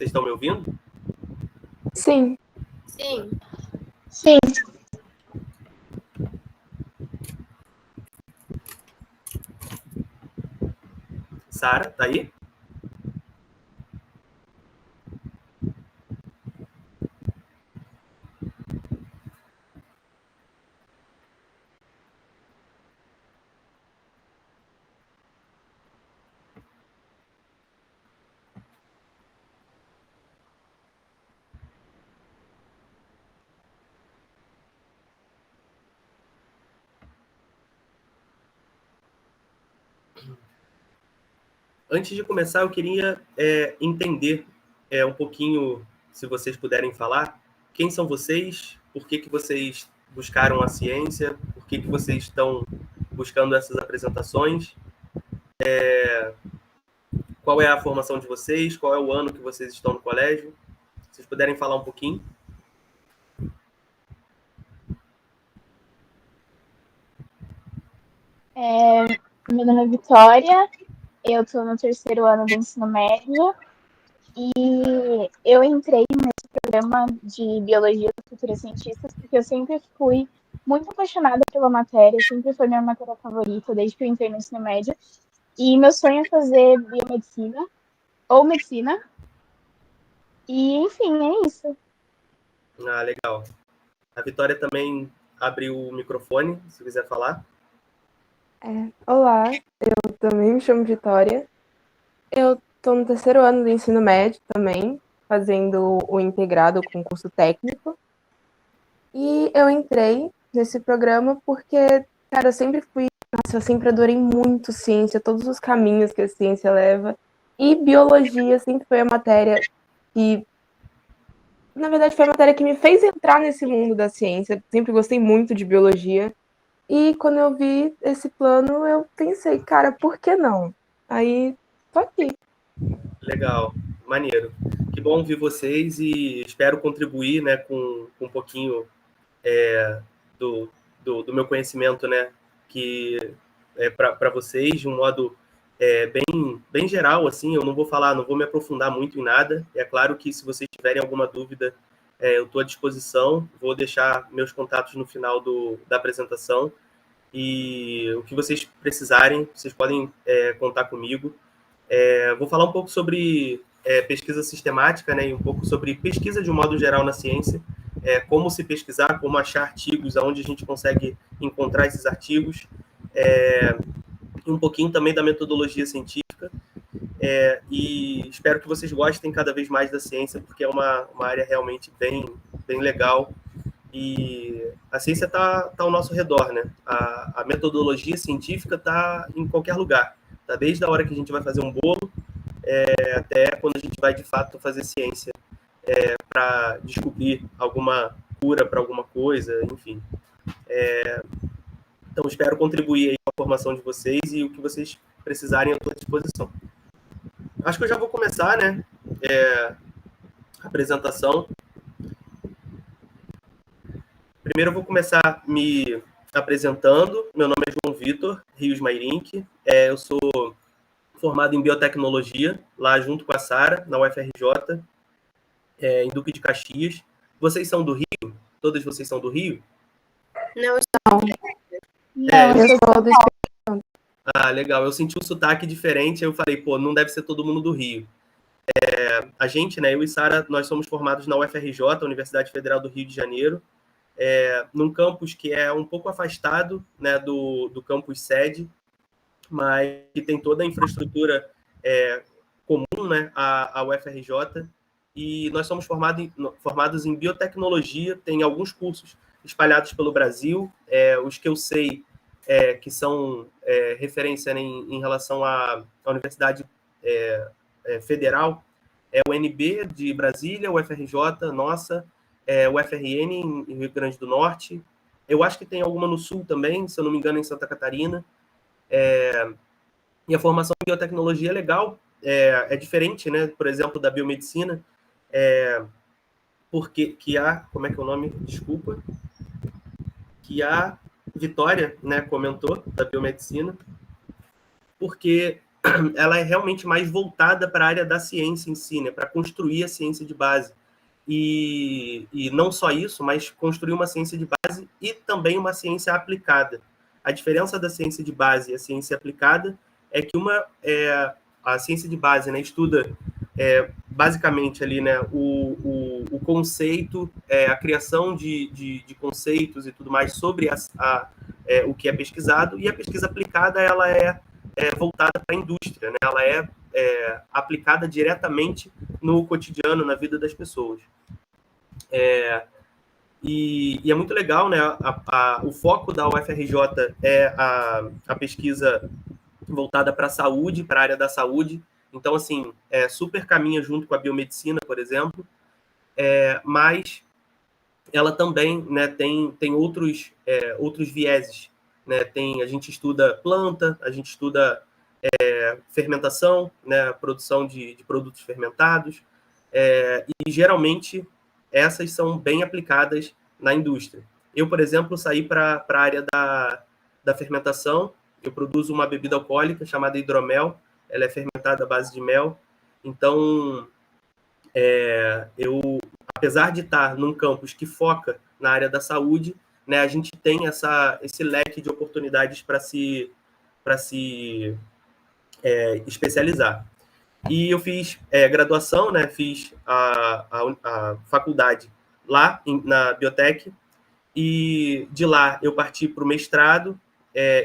Vocês estão me ouvindo? Sim. Sim. Sim. Sara, tá aí? Antes de começar, eu queria entender um pouquinho, se vocês puderem falar, quem são vocês, por que vocês buscaram a ciência, por que vocês estão buscando essas apresentações, qual é a formação de vocês, qual é o ano que vocês estão no colégio. Se vocês puderem falar um pouquinho. Meu nome é Vitória, eu estou no 3º ano do ensino médio e eu entrei nesse programa de Biologia das Futuras Cientistas porque eu sempre fui muito apaixonada pela matéria, sempre foi minha matéria favorita desde que eu entrei no ensino médio. E meu sonho é fazer biomedicina ou medicina. E, enfim, é isso. Ah, legal. A Vitória também abriu o microfone, se quiser falar. Olá, eu também me chamo Vitória. Eu estou no 3º ano do ensino médio também, fazendo o integrado com curso técnico. E eu entrei nesse programa porque, cara, eu sempre adorei muito ciência, todos os caminhos que a ciência leva. E biologia sempre foi a matéria que, na verdade, foi a matéria que me fez entrar nesse mundo da ciência. Sempre gostei muito de biologia. E quando eu vi esse plano, eu pensei, cara, por que não? Aí, tô aqui. Legal, maneiro. Que bom ouvir vocês e espero contribuir, né, com um pouquinho do meu conhecimento, né, que para vocês, de um modo bem geral, assim. Eu não vou me aprofundar muito em nada. É claro que se vocês tiverem alguma dúvida, eu estou à disposição. Vou deixar meus contatos no final da apresentação. E o que vocês precisarem, vocês podem contar comigo. Vou falar um pouco sobre pesquisa sistemática, né, e um pouco sobre pesquisa de um modo geral na ciência, como se pesquisar, como achar artigos, aonde a gente consegue encontrar esses artigos, e um pouquinho também da metodologia científica. E espero que vocês gostem cada vez mais da ciência, porque é uma área realmente bem legal. E a ciência está ao nosso redor, né? A metodologia científica está em qualquer lugar. Tá? Desde a hora que a gente vai fazer um bolo, até quando a gente vai, de fato, fazer ciência para descobrir alguma cura para alguma coisa, enfim. Então, espero contribuir aí com a formação de vocês, e o que vocês precisarem, eu estou à disposição. Acho que eu já vou começar, né? A apresentação. Primeiro eu vou começar me apresentando. Meu nome é João Vitor Rios Mairink. Eu sou formado em biotecnologia, lá junto com a Sara, na UFRJ, em Duque de Caxias. Vocês são do Rio? Todas vocês são do Rio? Não, Eu sou do Espírito Santo. Ah, legal. Eu senti um sotaque diferente, aí eu falei, pô, não deve ser todo mundo do Rio. A gente, né, eu e Sara, nós somos formados na UFRJ, Universidade Federal do Rio de Janeiro, num campus que é um pouco afastado, né, do campus sede, mas que tem toda a infraestrutura comum, né, à UFRJ, e nós somos formados em biotecnologia. Tem alguns cursos espalhados pelo Brasil, os que eu sei que são referência em relação à Universidade Federal, o UNB de Brasília, o UFRJ, nossa, o UFRN em Rio Grande do Norte. Eu acho que tem alguma no Sul também, se eu não me engano, em Santa Catarina. E a formação em biotecnologia é legal, é diferente, né, por exemplo, da biomedicina, porque como é que é o nome? Desculpa. Que a Vitória, né, comentou, da biomedicina, porque ela é realmente mais voltada para a área da ciência em si, né? Para construir a ciência de base. E não só isso, mas construir uma ciência de base e também uma ciência aplicada. A diferença da ciência de base e a ciência aplicada é que a ciência de base, né, estuda basicamente ali, né, o conceito, a criação de conceitos e tudo mais sobre o que é pesquisado, e a pesquisa aplicada ela é voltada para a indústria, né? Ela é aplicada diretamente no cotidiano, na vida das pessoas. E é muito legal, né? O foco da UFRJ é a pesquisa voltada para a saúde, para a área da saúde. Então, assim, super caminha junto com a biomedicina, por exemplo, mas ela também, né, tem outros vieses, né? A gente estuda planta, a gente estuda fermentação, né, produção de produtos fermentados, e geralmente essas são bem aplicadas na indústria. Eu, por exemplo, saí para a área da fermentação. Eu produzo uma bebida alcoólica chamada hidromel, ela é fermentada à base de mel. Então, apesar de estar num campus que foca na área da saúde, né, a gente tem esse leque de oportunidades para se especializar. E eu fiz graduação, né, fiz a faculdade lá na Biotech, e de lá eu parti para o mestrado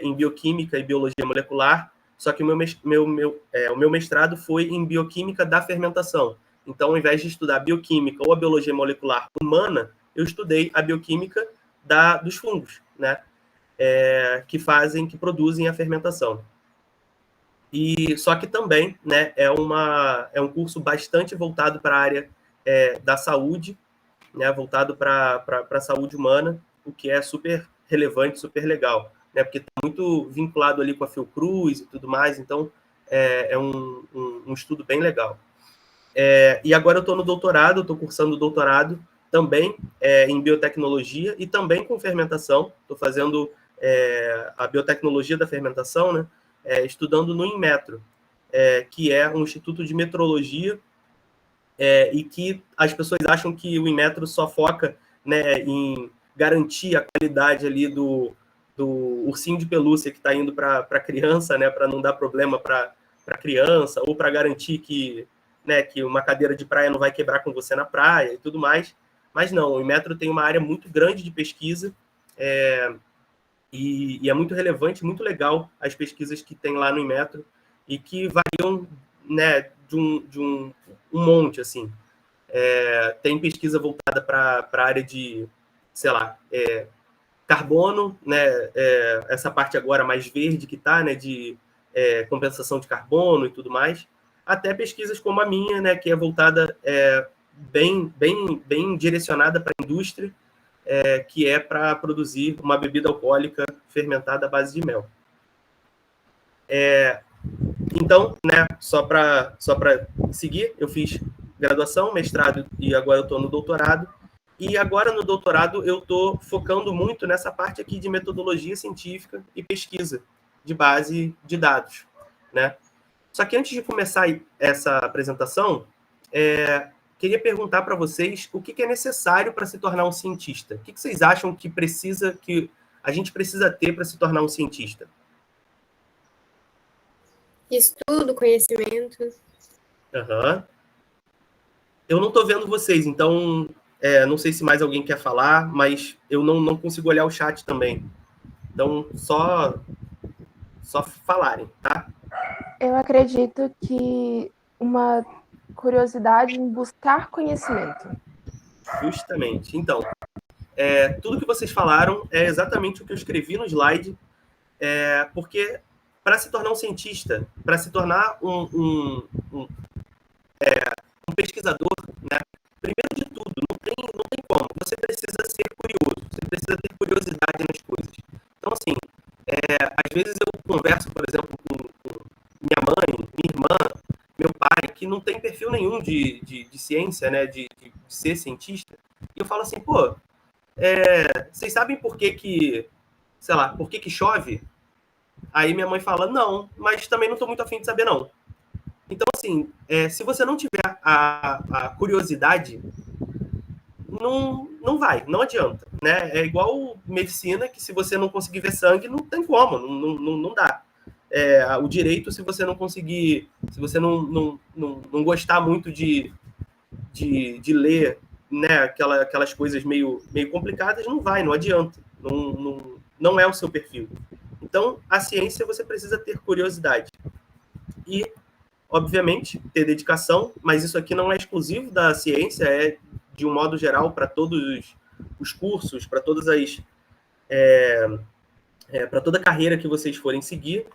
em Bioquímica e Biologia Molecular, só que o meu mestrado foi em Bioquímica da fermentação. Então, ao invés de estudar Bioquímica ou a Biologia Molecular humana, eu estudei a Bioquímica dos fungos, né, que produzem a fermentação. E só que também, né, é um curso bastante voltado para a área da saúde, né, voltado para a saúde humana, o que é super relevante, super legal, né, porque está muito vinculado ali com a Fiocruz e tudo mais, então é um estudo bem legal. E agora eu estou no doutorado, estou cursando o doutorado também em biotecnologia e também com fermentação. Estou fazendo a biotecnologia da fermentação, né, estudando no Inmetro, que é um instituto de metrologia, e que as pessoas acham que o Inmetro só foca, né, em garantir a qualidade ali do ursinho de pelúcia que está indo para a criança, né, para não dar problema para a criança, ou para garantir que uma cadeira de praia não vai quebrar com você na praia e tudo mais. Mas não, o Inmetro tem uma área muito grande de pesquisa, e é muito relevante, muito legal as pesquisas que tem lá no Inmetro, e que variam, né, de um monte, assim. Tem pesquisa voltada para a área de, sei lá, carbono, né, essa parte agora mais verde que está, né, de compensação de carbono e tudo mais, até pesquisas como a minha, né, que é voltada bem direcionada para a indústria, que é para produzir uma bebida alcoólica fermentada à base de mel. Então, né, só para seguir, eu fiz graduação, mestrado e agora eu estou no doutorado. E agora no doutorado eu estou focando muito nessa parte aqui de metodologia científica e pesquisa de base de dados, né? Só que antes de começar essa apresentação, queria perguntar para vocês o que é necessário para se tornar um cientista. O que vocês acham que a gente precisa ter para se tornar um cientista? Estudo, conhecimento. Uhum. Eu não estou vendo vocês, então não sei se mais alguém quer falar, mas eu não consigo olhar o chat também. Então, só falarem, tá? Eu acredito que uma curiosidade em buscar conhecimento. Justamente. Então, tudo que vocês falaram é exatamente o que eu escrevi no slide, porque para se tornar um cientista, para se tornar um pesquisador, né, primeiro de tudo, não tem como. Você precisa ser curioso, você precisa ter curiosidade nas coisas. Então, assim, às vezes eu converso, por exemplo, com minha mãe, minha irmã, meu pai, que não tem perfil nenhum de ciência, né, de ser cientista, e eu falo assim, vocês sabem por que chove? Aí minha mãe fala, não, mas também não estou muito afim de saber, não. Então, assim, se você não tiver a curiosidade, não vai, não adianta, né? É igual medicina, que se você não conseguir ver sangue, não tem como, não dá. O direito, se você não conseguir, se você não gostar muito de ler, né, aquelas coisas meio complicadas, não adianta, não é o seu perfil. Então, a ciência você precisa ter curiosidade e, obviamente, ter dedicação, mas isso aqui não é exclusivo da ciência, é de um modo geral para todos os cursos, para todas as para toda a carreira que vocês forem seguir.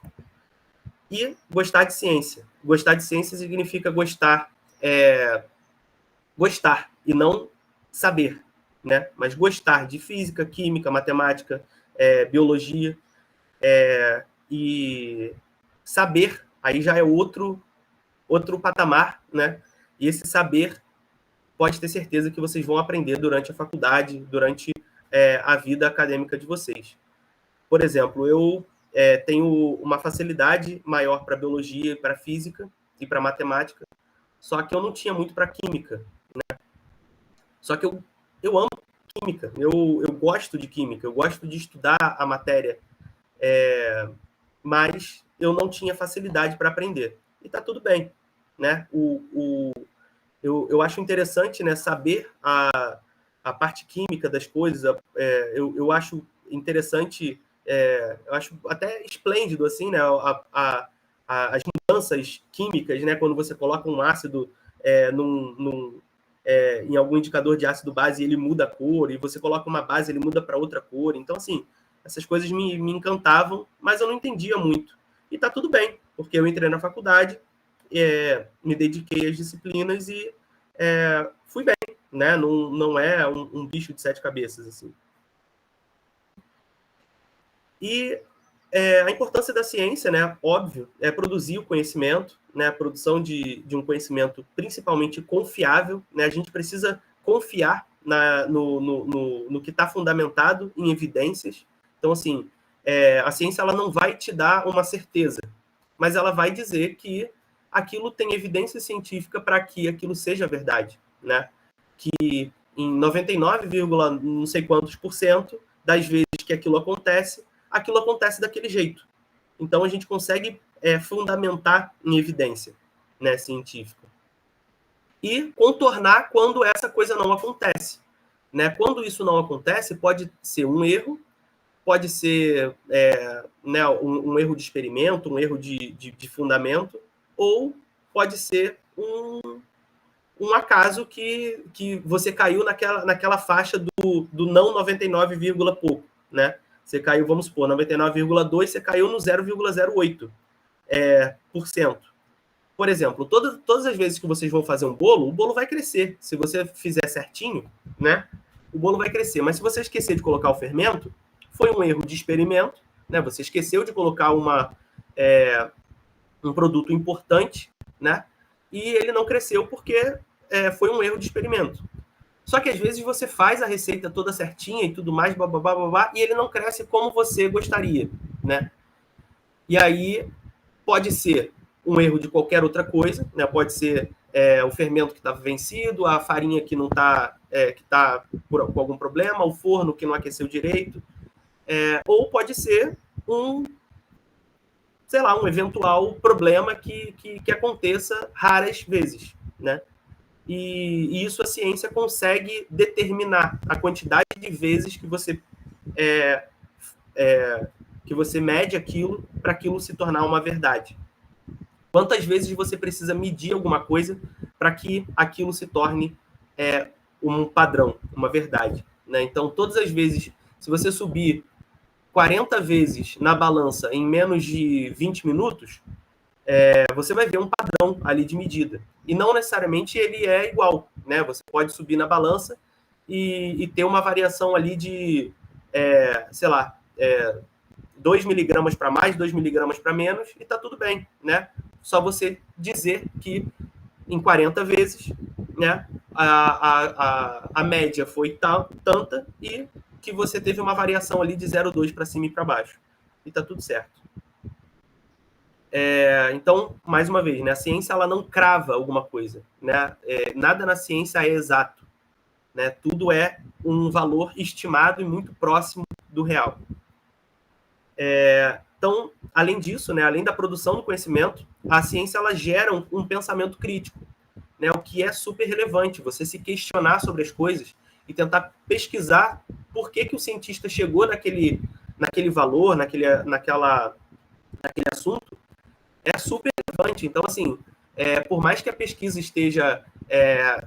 E gostar de ciência. Gostar de ciência significa gostar e não saber, né? Mas gostar de física, química, matemática, biologia, e saber, aí já é outro patamar, né? E esse saber, pode ter certeza que vocês vão aprender durante a faculdade, durante a vida acadêmica de vocês. Por exemplo, eu tenho uma facilidade maior para biologia, para física e para matemática, só que eu não tinha muito para química, né? Só que eu amo química, eu gosto de química, eu gosto de estudar a matéria, mas eu não tinha facilidade para aprender. E tá tudo bem, né? Eu acho interessante, né, saber a parte química das coisas. Eu acho interessante, eu acho até esplêndido, assim, né, as mudanças químicas, né, quando você coloca um ácido em algum indicador de ácido base, ele muda a cor, e você coloca uma base, ele muda para outra cor. Então, assim, essas coisas me encantavam, mas eu não entendia muito. E tá tudo bem, porque eu entrei na faculdade, me dediquei às disciplinas e fui bem, né? Não é um bicho de 7 cabeças, assim. E a importância da ciência, né? Óbvio, é produzir o conhecimento, né? A produção de um conhecimento principalmente confiável, né? A gente precisa confiar no que está fundamentado em evidências. Então, assim, a ciência ela não vai te dar uma certeza, mas ela vai dizer que aquilo tem evidência científica para que aquilo seja verdade, né? Que em 99, não sei quantos % das vezes que aquilo acontece daquele jeito. Então, a gente consegue fundamentar em evidência, né, científica. E contornar quando essa coisa não acontece, né? Quando isso não acontece, pode ser um erro, pode ser né, um erro de experimento, um erro de fundamento, ou pode ser um acaso que você caiu naquela faixa do não 99, pouco, né? Você caiu, vamos supor, 99,2, você caiu no 0,08%. Por exemplo, todas as vezes que vocês vão fazer um bolo, o bolo vai crescer. Se você fizer certinho, né, o bolo vai crescer. Mas se você esquecer de colocar o fermento, foi um erro de experimento, né? Você esqueceu de colocar um produto importante, né? E ele não cresceu porque foi um erro de experimento. Só que às vezes você faz a receita toda certinha e tudo mais, e ele não cresce como você gostaria, né? E aí pode ser um erro de qualquer outra coisa, né? Pode ser o fermento que estava vencido, a farinha que não está, que está com algum problema, o forno que não aqueceu direito, ou pode ser um eventual problema que aconteça raras vezes, né? E isso a ciência consegue determinar a quantidade de vezes que você mede aquilo para aquilo se tornar uma verdade. Quantas vezes você precisa medir alguma coisa para que aquilo se torne um padrão, uma verdade, né? Então, todas as vezes, se você subir 40 vezes na balança em menos de 20 minutos, você vai ver um padrão ali de medida. E não necessariamente ele é igual, né? Você pode subir na balança e ter uma variação ali de, 2 miligramas para mais, 2 miligramas para menos, e tá tudo bem, né? Só você dizer que em 40 vezes, né, a média foi tanta e que você teve uma variação ali de 0,2 para cima e para baixo. E tá tudo certo. Então, mais uma vez, né, a ciência ela não crava alguma coisa, né? Nada na ciência é exato, né? Tudo é um valor estimado e muito próximo do real. Então, além disso, né, além da produção do conhecimento, a ciência ela gera um pensamento crítico, né, o que é super relevante, você se questionar sobre as coisas e tentar pesquisar por que o cientista chegou naquele valor, naquele assunto, é super relevante. Então, assim, por mais que a pesquisa esteja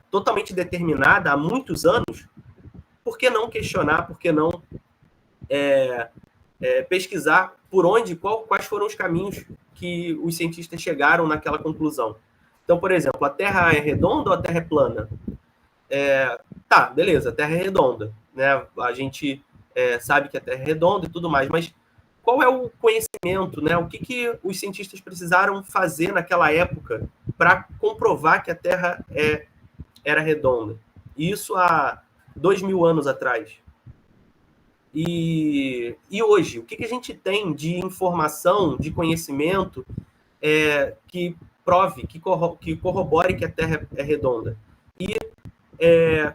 totalmente determinada há muitos anos, por que não questionar, por que não pesquisar por onde, quais foram os caminhos que os cientistas chegaram naquela conclusão? Então, por exemplo, a Terra é redonda ou a Terra é plana? Tá, beleza, a Terra é redonda, né? A gente sabe que a Terra é redonda e tudo mais, mas qual é o conhecimento, né? O que os cientistas precisaram fazer naquela época para comprovar que a Terra era redonda? Isso há 2.000 anos atrás. E hoje, o que a gente tem de informação, de conhecimento que prove, que corrobore que a Terra é redonda? E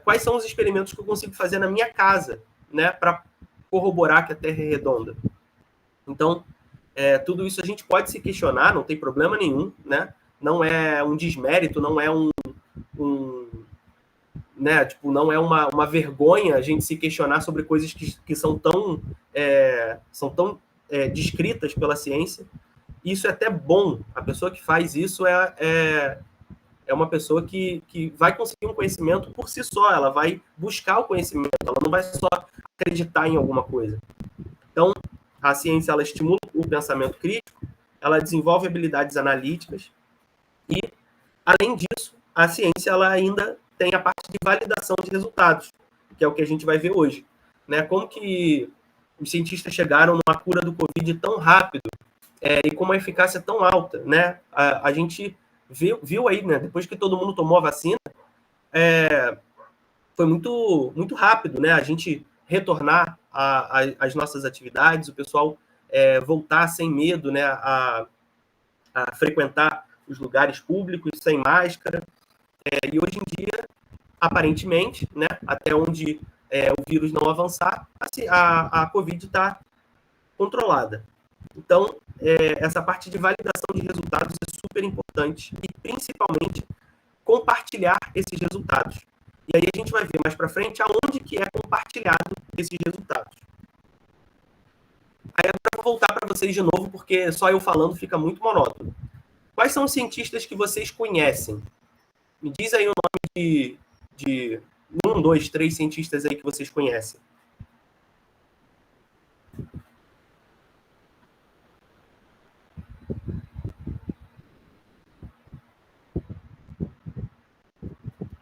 quais são os experimentos que eu consigo fazer na minha casa, né, para corroborar que a Terra é redonda? Então, tudo isso a gente pode se questionar, não tem problema nenhum, né? Não é um desmérito, não é né, tipo, não é uma vergonha a gente se questionar sobre coisas que são tão descritas pela ciência. Isso é até bom. A pessoa que faz isso é uma pessoa que vai conseguir um conhecimento por si só, ela vai buscar o conhecimento, ela não vai só acreditar em alguma coisa. Então, a ciência ela estimula o pensamento crítico, ela desenvolve habilidades analíticas e, além disso, a ciência ela ainda tem a parte de validação de resultados, que é o que a gente vai ver hoje. Né? Como que os cientistas chegaram numa cura do Covid tão rápido e com uma eficácia tão alta? Né? A gente viu aí, né? Depois que todo mundo tomou a vacina, foi muito, muito rápido, né? A gente retornar às nossas atividades, o pessoal voltar sem medo, né? A frequentar os lugares públicos sem máscara. E hoje em dia, aparentemente, né? Até onde o vírus não avançar, a Covid está controlada. Então, essa parte de validação de resultados é super importante e, principalmente, compartilhar esses resultados. E aí a gente vai ver mais para frente aonde que é compartilhado esses resultados. Aí agora eu vou voltar para vocês de novo, porque só eu falando fica muito monótono. Quais são os cientistas que vocês conhecem? Me diz aí o nome de 1, 2, 3 cientistas aí que vocês conhecem.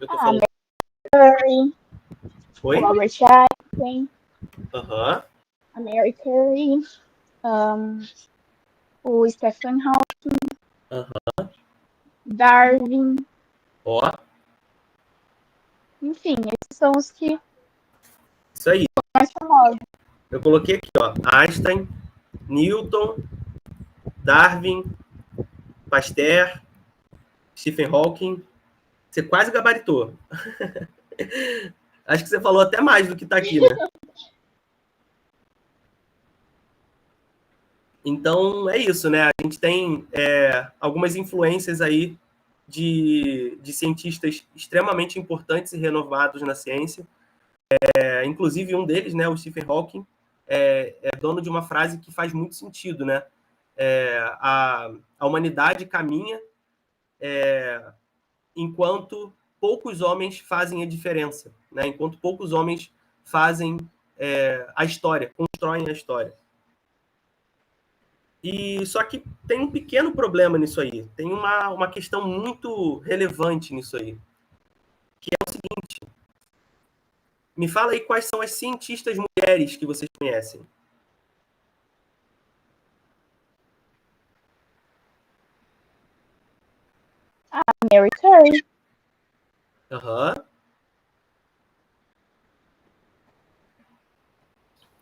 Eu tô falando. Curry, Oi? Robert Einstein, Aham. a Mary Curie, o Stephen Hawking, Darwin, Ó, enfim, esses são os que isso aí. são mais famosos. Eu coloquei aqui, ó, Einstein, Newton, Darwin, Pasteur, Stephen Hawking. Você quase gabaritou. Acho que você falou até mais do que está aqui, né? Então, é isso, né? A gente tem algumas influências aí de cientistas extremamente importantes e renovados na ciência. Inclusive, um deles, né, o Stephen Hawking, é dono de uma frase que faz muito sentido, né? A humanidade caminha enquanto poucos homens fazem a diferença, né? Enquanto poucos homens fazem a história, constroem a história. E só que tem um pequeno problema nisso aí, tem uma questão muito relevante nisso aí, que é o seguinte: me fala aí quais são as cientistas mulheres que vocês conhecem. Mary Curie, Aham.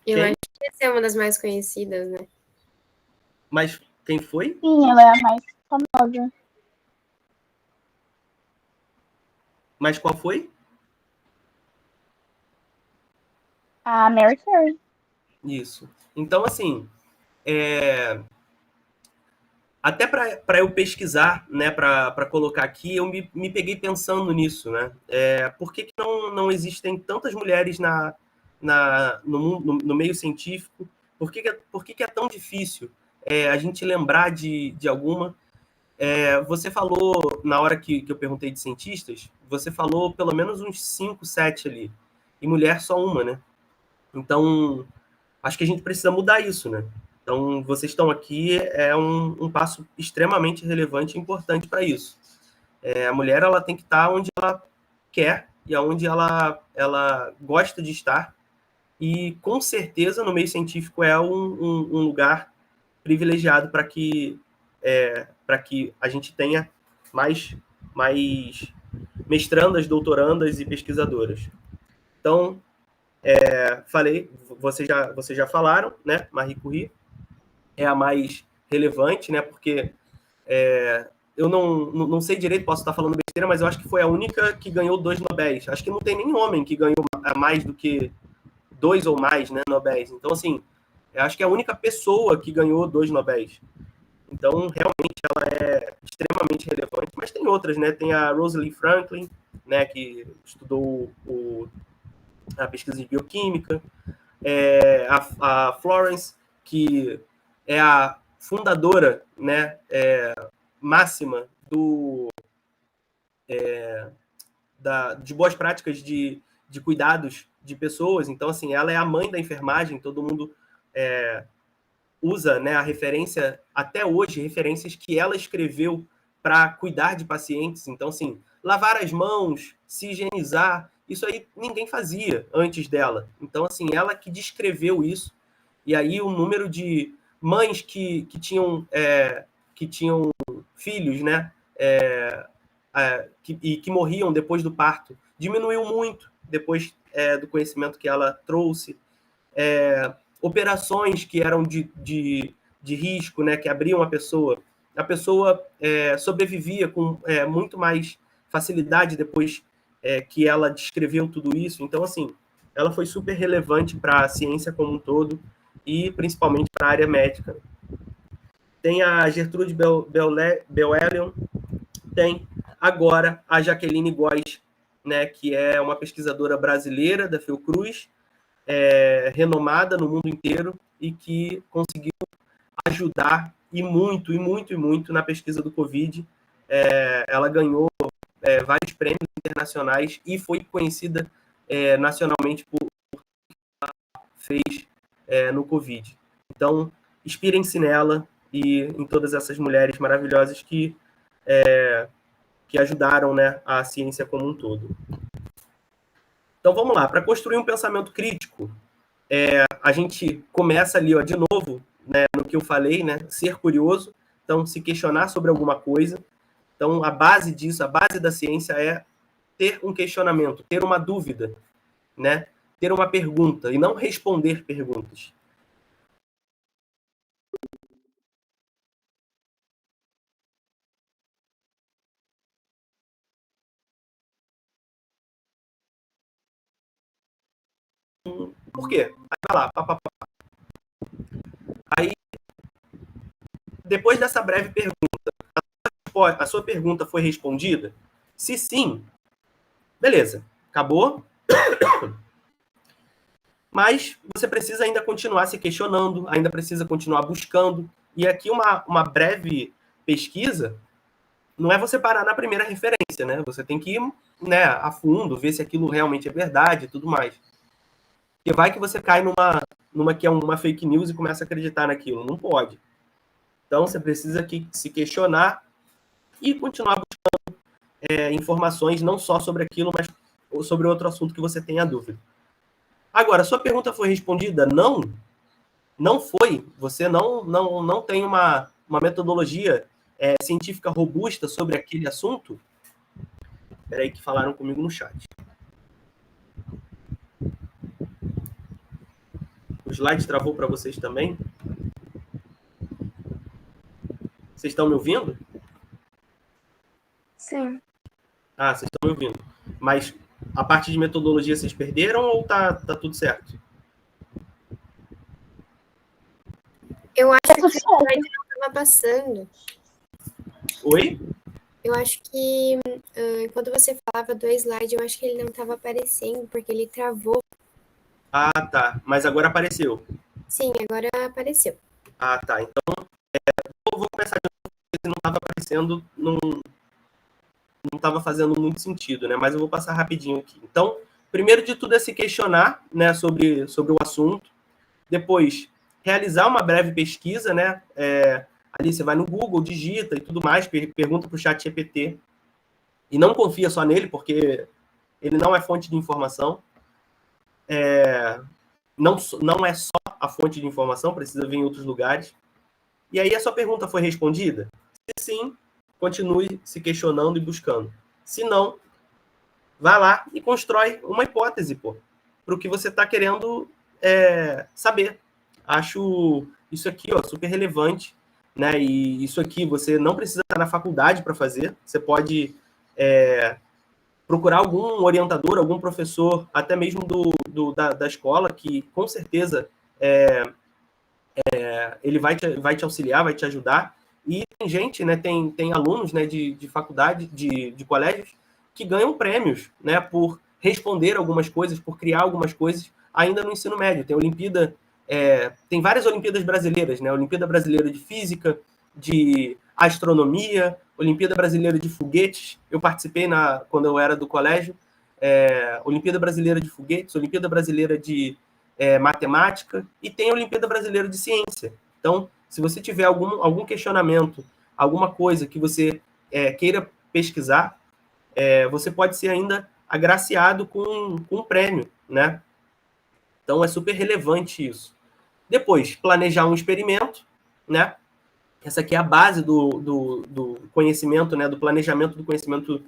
Eu Quem? acho que essa é uma das mais conhecidas, né? Mas Quem foi? Sim, ela é a mais famosa. Mas qual foi? A Mary Carey. Isso. Então, assim, até para eu pesquisar, né, para colocar aqui, eu me peguei pensando nisso, né? Por que não existem tantas mulheres no meio científico? Por que é tão difícil a gente lembrar de alguma? Você falou, na hora que eu perguntei de cientistas, você falou pelo menos uns 5, 7 ali. E mulher só uma, né? Então, acho que a gente precisa mudar isso, né? Então, vocês estão aqui, é um passo extremamente relevante e importante para isso. A mulher ela tem que estar onde ela quer e onde ela gosta de estar. E, com certeza, no meio científico é um lugar privilegiado para que a gente tenha mais mestrandas, doutorandas e pesquisadoras. Então, falei, vocês já falaram, né? Marie Curie é a mais relevante, né? Porque eu não sei direito, posso estar falando besteira, mas eu acho que foi a única que ganhou 2 Nobéis. Acho que não tem nenhum homem que ganhou mais do que 2 ou mais, né, Nobéis. Então, assim, eu acho que é a única pessoa que ganhou 2 Nobéis. Então, realmente, ela é extremamente relevante. Mas tem outras, né? Tem a Rosalind Franklin, né, que estudou a pesquisa de bioquímica. A Florence, que é a fundadora, né, máxima de boas práticas de cuidados de pessoas. Então, assim, ela é a mãe da enfermagem, todo mundo usa, né, a referência, até hoje, referências que ela escreveu para cuidar de pacientes. Então, assim, lavar as mãos, se higienizar, isso aí ninguém fazia antes dela. Então, assim, ela que descreveu isso. E aí o número de mães que tinham filhos, né, que morriam depois do parto, diminuiu muito depois do conhecimento que ela trouxe. Operações que eram de risco, né, que abriam a pessoa sobrevivia com muito mais facilidade depois que ela descreveu tudo isso. Então, assim, ela foi super relevante para a ciência como um todo e principalmente para a área médica. Tem a Gertrude Bell-Elion, tem agora a Jaqueline Góes, né, que é uma pesquisadora brasileira da Fiocruz, renomada no mundo inteiro e que conseguiu ajudar e muito na pesquisa do Covid. Ela ganhou vários prêmios internacionais e foi conhecida nacionalmente por fez no Covid. Então, inspirem-se nela e em todas essas mulheres maravilhosas que ajudaram, né, a ciência como um todo. Então, vamos lá. Para construir um pensamento crítico, a gente começa ali, ó, de novo, né, no que eu falei, né, ser curioso, então se questionar sobre alguma coisa. Então, a base disso, a base da ciência é ter um questionamento, ter uma dúvida, né, ter uma pergunta e não responder perguntas. Por quê? Aí vai lá, Aí, depois dessa breve pergunta, a sua pergunta foi respondida? Se sim, beleza, acabou. Mas você precisa ainda continuar se questionando, ainda precisa continuar buscando. E aqui uma breve pesquisa não é você parar na primeira referência, né? Você tem que ir, né, a fundo, ver se aquilo realmente é verdade e tudo mais. Porque vai que você cai numa que é uma fake news e começa a acreditar naquilo. Não pode. Então, você precisa se questionar e continuar buscando informações não só sobre aquilo, mas sobre outro assunto que você tenha dúvida. Agora, sua pergunta foi respondida? Não. Não foi. Você não tem uma metodologia científica robusta sobre aquele assunto? Espera aí que falaram comigo no chat. O slide travou para vocês também? Vocês estão me ouvindo? Sim. Ah, vocês estão me ouvindo. Mas a parte de metodologia vocês perderam ou tá tudo certo? Eu acho Tá que tudo o certo. slide não estava passando. Oi? Eu acho que quando você falava do slide, eu acho que ele não estava aparecendo, porque ele travou. Ah, tá. Mas agora apareceu. Sim, agora apareceu. Ah, tá. Então, eu vou começar de novo, porque se não estava aparecendo, não estava fazendo muito sentido, né? Mas eu vou passar rapidinho aqui. Então, primeiro de tudo é se questionar, né, sobre o assunto. Depois, realizar uma breve pesquisa, né? Ali você vai no Google, digita e tudo mais, pergunta para o chat GPT. E não confia só nele, porque ele não é fonte de informação. Não é só a fonte de informação, precisa vir em outros lugares. E aí a sua pergunta foi respondida? Se sim, continue se questionando e buscando. Se não, vá lá e constrói uma hipótese, para o que você está querendo saber. Acho isso aqui, ó, super relevante, né? E isso aqui você não precisa estar na faculdade para fazer. Você pode procurar algum orientador, algum professor, até mesmo da escola, que com certeza ele vai te auxiliar, vai te ajudar. E tem gente, né, tem alunos, né, de faculdade, de colégios, que ganham prêmios, né, por responder algumas coisas, por criar algumas coisas ainda no ensino médio. Tem Olimpíada, tem várias Olimpíadas brasileiras, né, Olimpíada Brasileira de Física, de Astronomia, Olimpíada Brasileira de Foguetes. Eu participei quando eu era do colégio, Olimpíada Brasileira de Foguetes, Olimpíada Brasileira de Matemática, e tem a Olimpíada Brasileira de Ciência. Então, se você tiver algum questionamento, alguma coisa que você queira pesquisar, você pode ser ainda agraciado com um prêmio, né? Então, é super relevante isso. Depois, planejar um experimento, né? Essa aqui é a base do conhecimento, né? Do planejamento do conhecimento,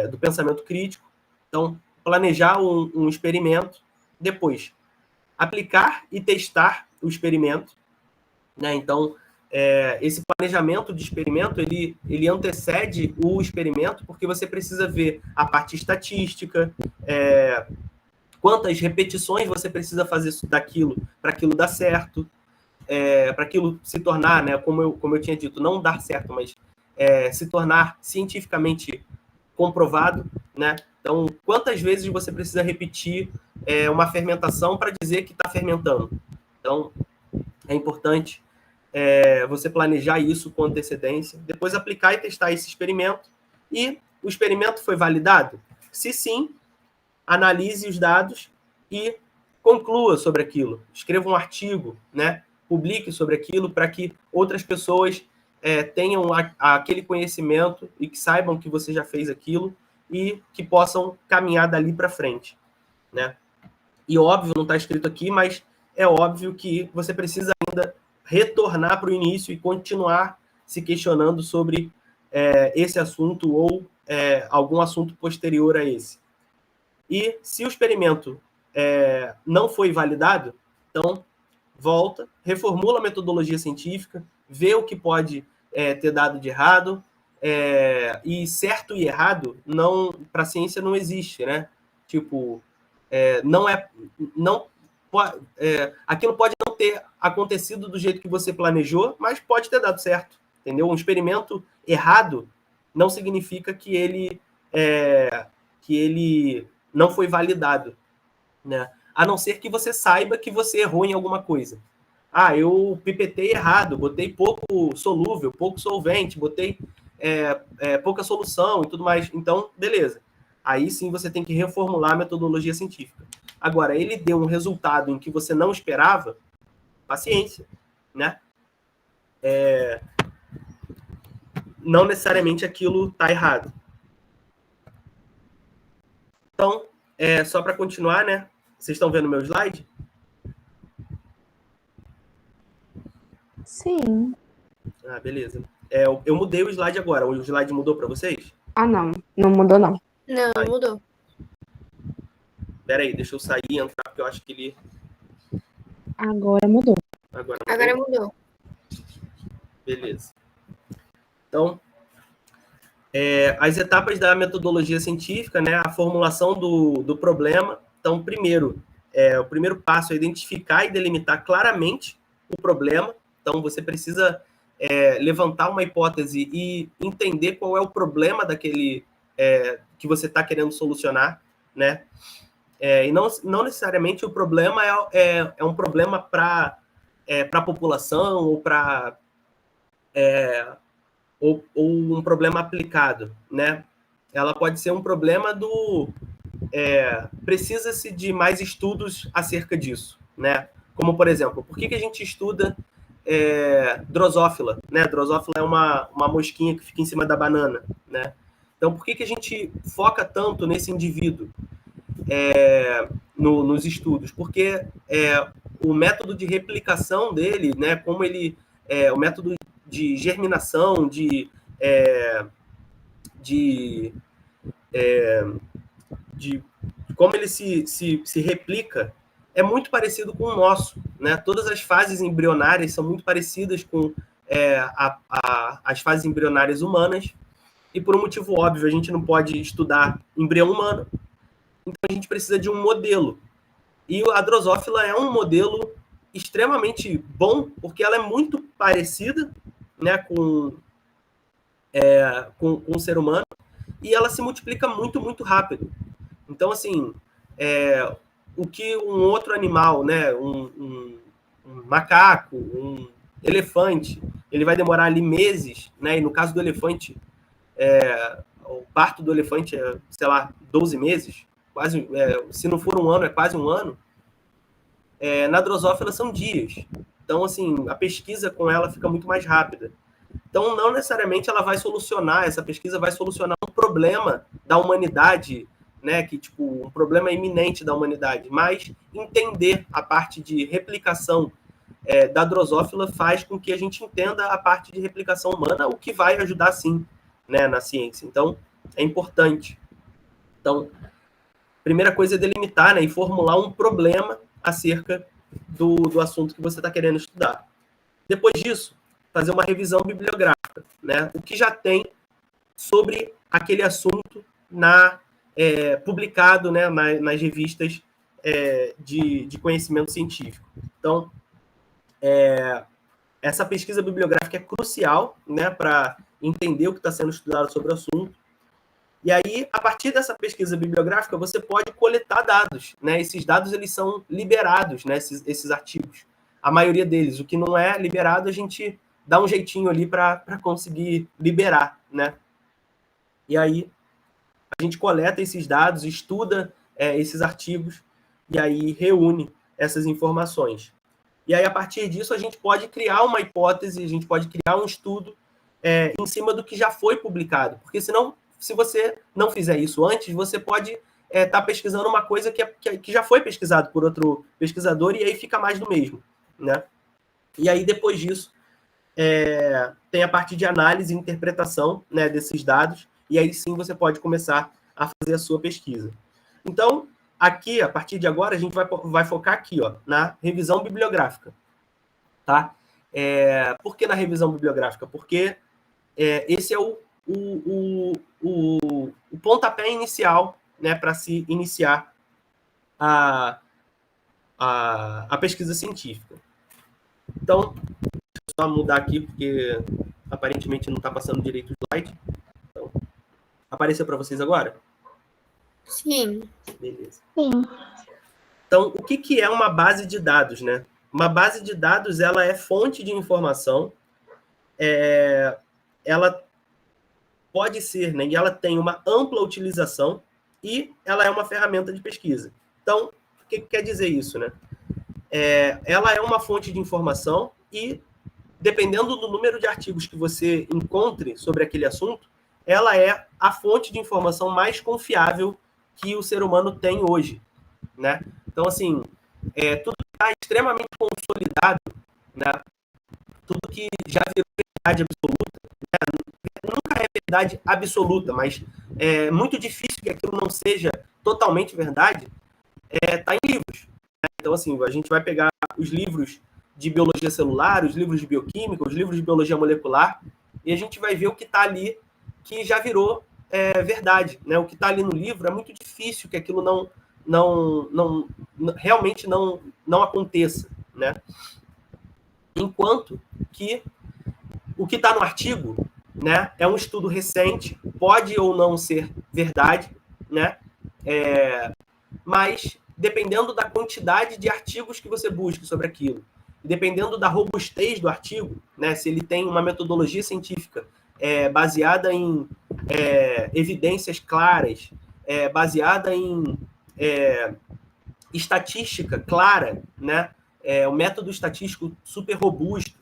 do pensamento crítico. Então, planejar um experimento. Depois, aplicar e testar o experimento, né? Então, esse planejamento de experimento, ele antecede o experimento, porque você precisa ver a parte estatística, quantas repetições você precisa fazer daquilo para aquilo dar certo, para aquilo se tornar, né, como eu tinha dito, não dar certo, mas se tornar cientificamente comprovado, né? Então, quantas vezes você precisa repetir uma fermentação para dizer que está fermentando? Então, é importante você planejar isso com antecedência, depois aplicar e testar esse experimento. E o experimento foi validado? Se sim, analise os dados e conclua sobre aquilo. Escreva um artigo, né? Publique sobre aquilo para que outras pessoas tenham aquele conhecimento e que saibam que você já fez aquilo e que possam caminhar dali para frente, né? E óbvio, não está escrito aqui, mas é óbvio que você precisa ainda retornar para o início e continuar se questionando sobre esse assunto ou algum assunto posterior a esse. E se o experimento não foi validado, então volta, reformula a metodologia científica, vê o que pode ter dado de errado, e certo e errado para a ciência não existe, né? Tipo, aquilo pode não ter acontecido do jeito que você planejou, mas pode ter dado certo, entendeu? Um experimento errado não significa que ele não foi validado, né? A não ser que você saiba que você errou em alguma coisa. Eu pipetei errado, botei pouco solúvel, pouco solvente, botei pouca solução e tudo mais. Então, beleza. Aí sim você tem que reformular a metodologia científica. Agora, ele deu um resultado em que você não esperava, paciência, né? Não necessariamente aquilo está errado. Então, só para continuar, né? Vocês estão vendo meu slide? Sim. Ah, beleza. Eu mudei o slide agora. O slide mudou para vocês? Ah, não. Não mudou, não. Não, mudou. Espera aí, deixa eu sair e entrar, porque eu acho que ele... Agora mudou. Agora Mudou. Beleza. Então, as etapas da metodologia científica, né, a formulação do problema. Então, o primeiro passo é identificar e delimitar claramente o problema. Então, você precisa levantar uma hipótese e entender qual é o problema daquele que você está querendo solucionar, né? E não necessariamente o problema é um problema para a população ou um problema aplicado, né? Ela pode ser um problema precisa-se de mais estudos acerca disso, né? Como, por exemplo, por que a gente estuda drosófila, né? Drosófila é uma mosquinha que fica em cima da banana, né? Então, por que a gente foca tanto nesse indivíduo nos estudos? Porque o método de replicação dele, né? Como ele o método de germinação, de como ele se replica, é muito parecido com o nosso, né? Todas as fases embrionárias são muito parecidas com as fases embrionárias humanas, e por um motivo óbvio, a gente não pode estudar embrião humano, então a gente precisa de um modelo. E a drosófila é um modelo extremamente bom, porque ela é muito parecida, né, com o ser humano, e ela se multiplica muito, muito rápido. Então, assim, o que um outro animal, né, um macaco, um elefante, ele vai demorar ali meses, né, e no caso do elefante, o parto do elefante é, sei lá, 12 meses, quase, se não for um ano, é quase um ano. Na drosófila são dias. Então, assim, a pesquisa com ela fica muito mais rápida. Então, não necessariamente essa pesquisa vai solucionar um problema da humanidade, né, que, tipo, um problema iminente da humanidade, mas entender a parte de replicação da drosófila faz com que a gente entenda a parte de replicação humana, o que vai ajudar, sim, né, na ciência. Então, é importante. Então, primeira coisa é delimitar, né, e formular um problema acerca do assunto que você está querendo estudar. Depois disso, fazer uma revisão bibliográfica, né, o que já tem sobre aquele assunto publicado, né, nas revistas de conhecimento científico. Então, essa pesquisa bibliográfica é crucial, né, para entender o que está sendo estudado sobre o assunto. E aí, a partir dessa pesquisa bibliográfica, você pode coletar dados, né? Esses dados, eles são liberados, né? Esses artigos. A maioria deles. O que não é liberado, a gente dá um jeitinho ali para conseguir liberar, né? E aí, a gente coleta esses dados, estuda esses artigos, e aí reúne essas informações. E aí, a partir disso, a gente pode criar uma hipótese, a gente pode criar um estudo em cima do que já foi publicado. Porque senão, se você não fizer isso antes, você pode estar pesquisando uma coisa que já foi pesquisado por outro pesquisador, e aí fica mais do mesmo, né? E aí, depois disso, tem a parte de análise e interpretação, né, desses dados, e aí sim você pode começar a fazer a sua pesquisa. Então, aqui, a partir de agora, a gente vai focar aqui, ó, na revisão bibliográfica, tá? Por que na revisão bibliográfica? Porque esse é o pontapé inicial, né, para se iniciar a pesquisa científica. Então, deixa eu só mudar aqui, porque aparentemente não está passando direito o slide. Então, apareceu para vocês agora? Sim. Beleza. Sim. Então, o que é uma base de dados, né? Uma base de dados, ela é fonte de informação, ela pode ser, né, e ela tem uma ampla utilização, e ela é uma ferramenta de pesquisa. Então, o que quer dizer isso, né? Ela é uma fonte de informação e, dependendo do número de artigos que você encontre sobre aquele assunto, ela é a fonte de informação mais confiável que o ser humano tem hoje, né? Então, assim, tudo que está extremamente consolidado, né? Tudo que já virou verdade absoluta, né? Nunca é verdade absoluta, mas é muito difícil que aquilo não seja totalmente verdade, está em livros. Né? Então, assim, a gente vai pegar os livros de biologia celular, os livros de bioquímica, os livros de biologia molecular, e a gente vai ver o que está ali que já virou verdade, né? O que está ali no livro é muito difícil que aquilo realmente não aconteça, né? Enquanto que o que está no artigo, né, é um estudo recente, pode ou não ser verdade, né? Mas dependendo da quantidade de artigos que você busque sobre aquilo, dependendo da robustez do artigo, né, se ele tem uma metodologia científica baseada em evidências claras, baseada em estatística clara, né, o método estatístico super robusto,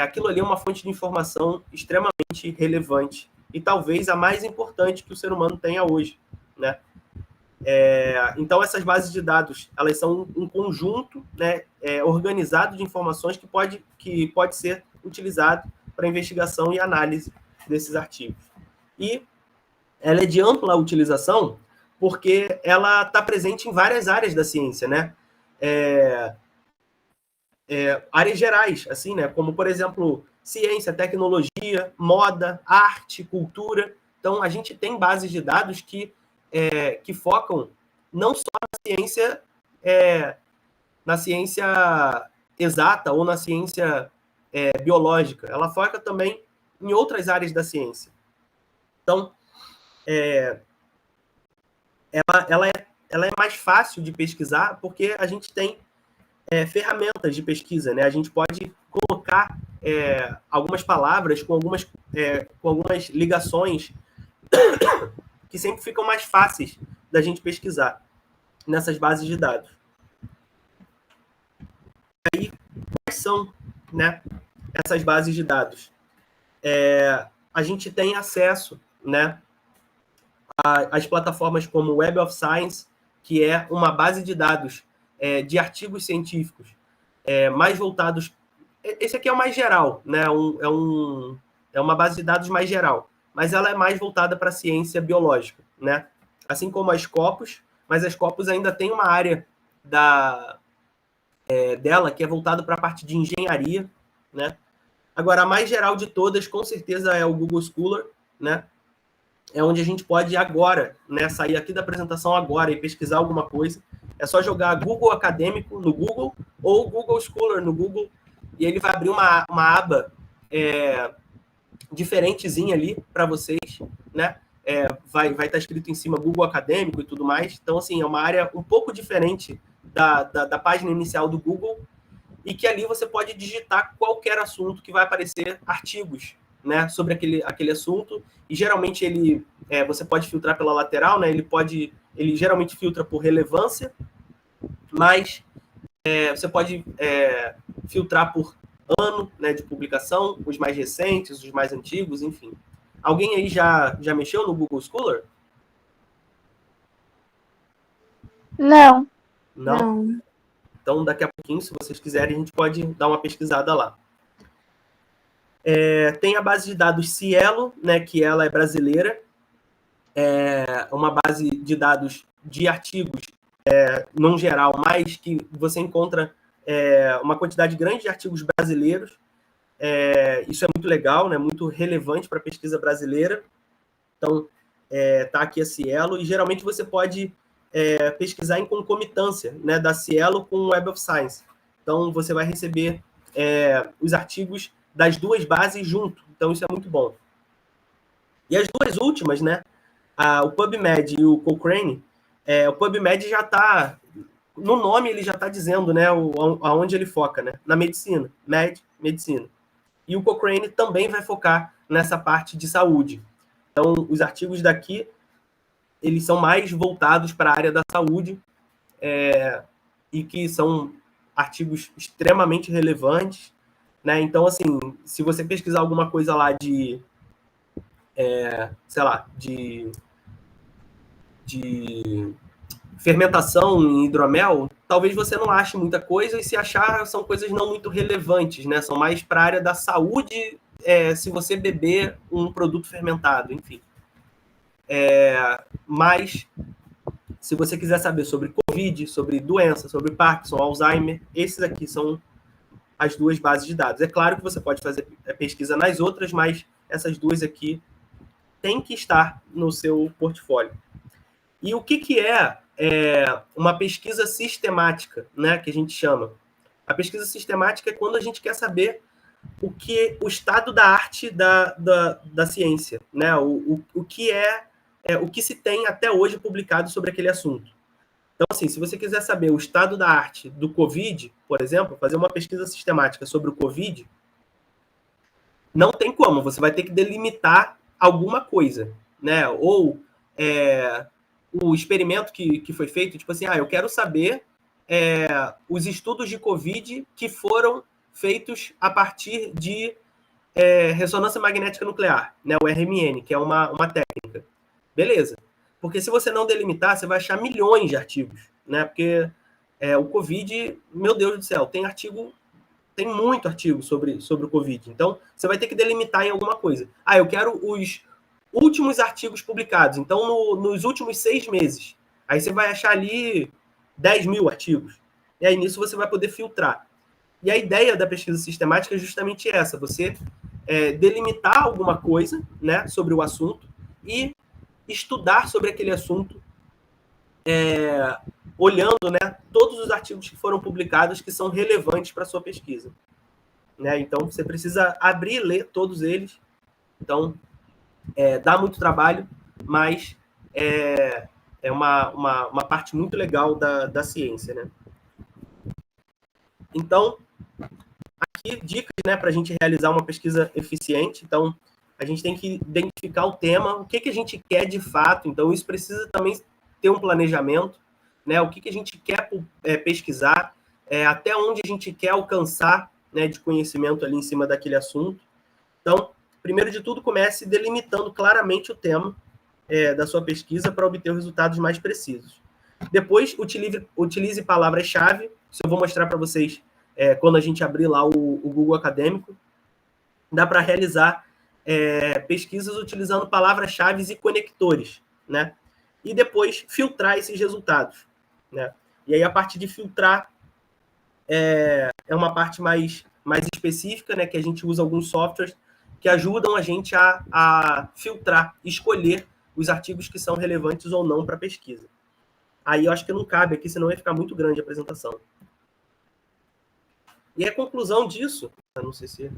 aquilo ali é uma fonte de informação extremamente relevante e talvez a mais importante que o ser humano tenha hoje, né? Então, essas bases de dados, elas são um conjunto, né, organizado de informações que pode ser utilizado para investigação e análise desses artigos. E ela é de ampla utilização porque ela está presente em várias áreas da ciência, né? Áreas gerais, assim, né? Como, por exemplo, ciência, tecnologia, moda, arte, cultura. Então, a gente tem bases de dados que focam não só na ciência exata ou na ciência biológica, ela foca também em outras áreas da ciência. Então, ela é mais fácil de pesquisar porque a gente tem ferramentas de pesquisa, né? A gente pode colocar algumas palavras com algumas ligações que sempre ficam mais fáceis da gente pesquisar nessas bases de dados. Aí, quais são, né, essas bases de dados? A gente tem acesso, né, às plataformas como Web of Science, que é uma base de dados de artigos científicos mais voltados... Esse aqui é o mais geral, né? É uma base de dados mais geral, mas ela é mais voltada para a ciência biológica, né? Assim como a Scopus, mas a Scopus ainda tem uma área dela que é voltada para a parte de engenharia, né? Agora, a mais geral de todas, com certeza, é o Google Scholar, né? É onde a gente pode agora, né, sair aqui da apresentação agora e pesquisar alguma coisa. É só jogar Google Acadêmico no Google ou Google Scholar no Google e ele vai abrir uma aba diferentezinha ali para vocês, né? Vai estar escrito em cima Google Acadêmico e tudo mais. Então, assim, é uma área um pouco diferente da página inicial do Google e que ali você pode digitar qualquer assunto que vai aparecer artigos, né, sobre aquele assunto, e geralmente você pode filtrar pela lateral, né, ele geralmente filtra por relevância, mas você pode filtrar por ano, né, de publicação, os mais recentes, os mais antigos, enfim. Alguém aí já mexeu no Google Scholar? Não. Não? Então, daqui a pouquinho, se vocês quiserem, a gente pode dar uma pesquisada lá. Tem a base de dados Cielo, né, que ela é brasileira, uma base de dados de artigos, no geral, mas que você encontra uma quantidade grande de artigos brasileiros. Isso é muito legal, né, muito relevante para a pesquisa brasileira. Então, tá aqui a Cielo, e geralmente você pode pesquisar em concomitância, né, da Cielo com o Web of Science. Então, você vai receber os artigos das duas bases junto. Então, isso é muito bom. E as duas últimas, né, o PubMed e o Cochrane, o PubMed já está, no nome ele já está dizendo, né, aonde ele foca, né, na medicina, medicina. E o Cochrane também vai focar nessa parte de saúde. Então, os artigos daqui, eles são mais voltados para a área da saúde, e que são artigos extremamente relevantes, né? Então, assim, se você pesquisar alguma coisa lá de fermentação em hidromel, talvez você não ache muita coisa, e se achar, são coisas não muito relevantes, né? São mais para a área da saúde, se você beber um produto fermentado, enfim. Mas, se você quiser saber sobre Covid, sobre doença, sobre Parkinson, Alzheimer, esses aqui são as duas bases de dados. É claro que você pode fazer pesquisa nas outras, mas essas duas aqui têm que estar no seu portfólio. E o que é uma pesquisa sistemática, né, que a gente chama? A pesquisa sistemática é quando a gente quer saber o estado da arte da ciência, né? O que se tem até hoje publicado sobre aquele assunto. Então, assim, se você quiser saber o estado da arte do Covid, por exemplo, fazer uma pesquisa sistemática sobre o Covid, não tem como, você vai ter que delimitar alguma coisa, né? Ou o experimento que foi feito, tipo assim, eu quero saber os estudos de Covid que foram feitos a partir de ressonância magnética nuclear, né? O RMN, que é uma técnica. Beleza. Porque se você não delimitar, você vai achar milhões de artigos, né? Porque o Covid, meu Deus do céu, tem muito artigo sobre o Covid. Então, você vai ter que delimitar em alguma coisa. Eu quero os últimos artigos publicados. Então, nos últimos 6 meses. Aí você vai achar ali 10 mil artigos. E aí, nisso, você vai poder filtrar. E a ideia da pesquisa sistemática é justamente essa. Você delimitar alguma coisa, né, sobre o assunto e estudar sobre aquele assunto olhando, né, todos os artigos que foram publicados que são relevantes para a sua pesquisa. Né? Então, você precisa abrir e ler todos eles. Então, dá muito trabalho, mas é uma parte muito legal da ciência. Né? Então, aqui dicas, né, para a gente realizar uma pesquisa eficiente. Então, a gente tem que identificar o tema, o que a gente quer de fato. Então, isso precisa também ter um planejamento, né? O que a gente quer pesquisar, até onde a gente quer alcançar, né, de conhecimento ali em cima daquele assunto. Então, primeiro de tudo, comece delimitando claramente o tema da sua pesquisa para obter os resultados mais precisos. Depois, utilize palavras-chave. Isso eu vou mostrar para vocês quando a gente abrir lá o Google Acadêmico. Dá para realizar pesquisas utilizando palavras-chave e conectores, né? E depois filtrar esses resultados, né? E aí a parte de filtrar é uma parte mais específica, né? Que a gente usa alguns softwares que ajudam a gente a filtrar, escolher os artigos que são relevantes ou não para a pesquisa. Aí eu acho que não cabe aqui, senão vai ficar muito grande a apresentação. E a conclusão disso, eu não sei se...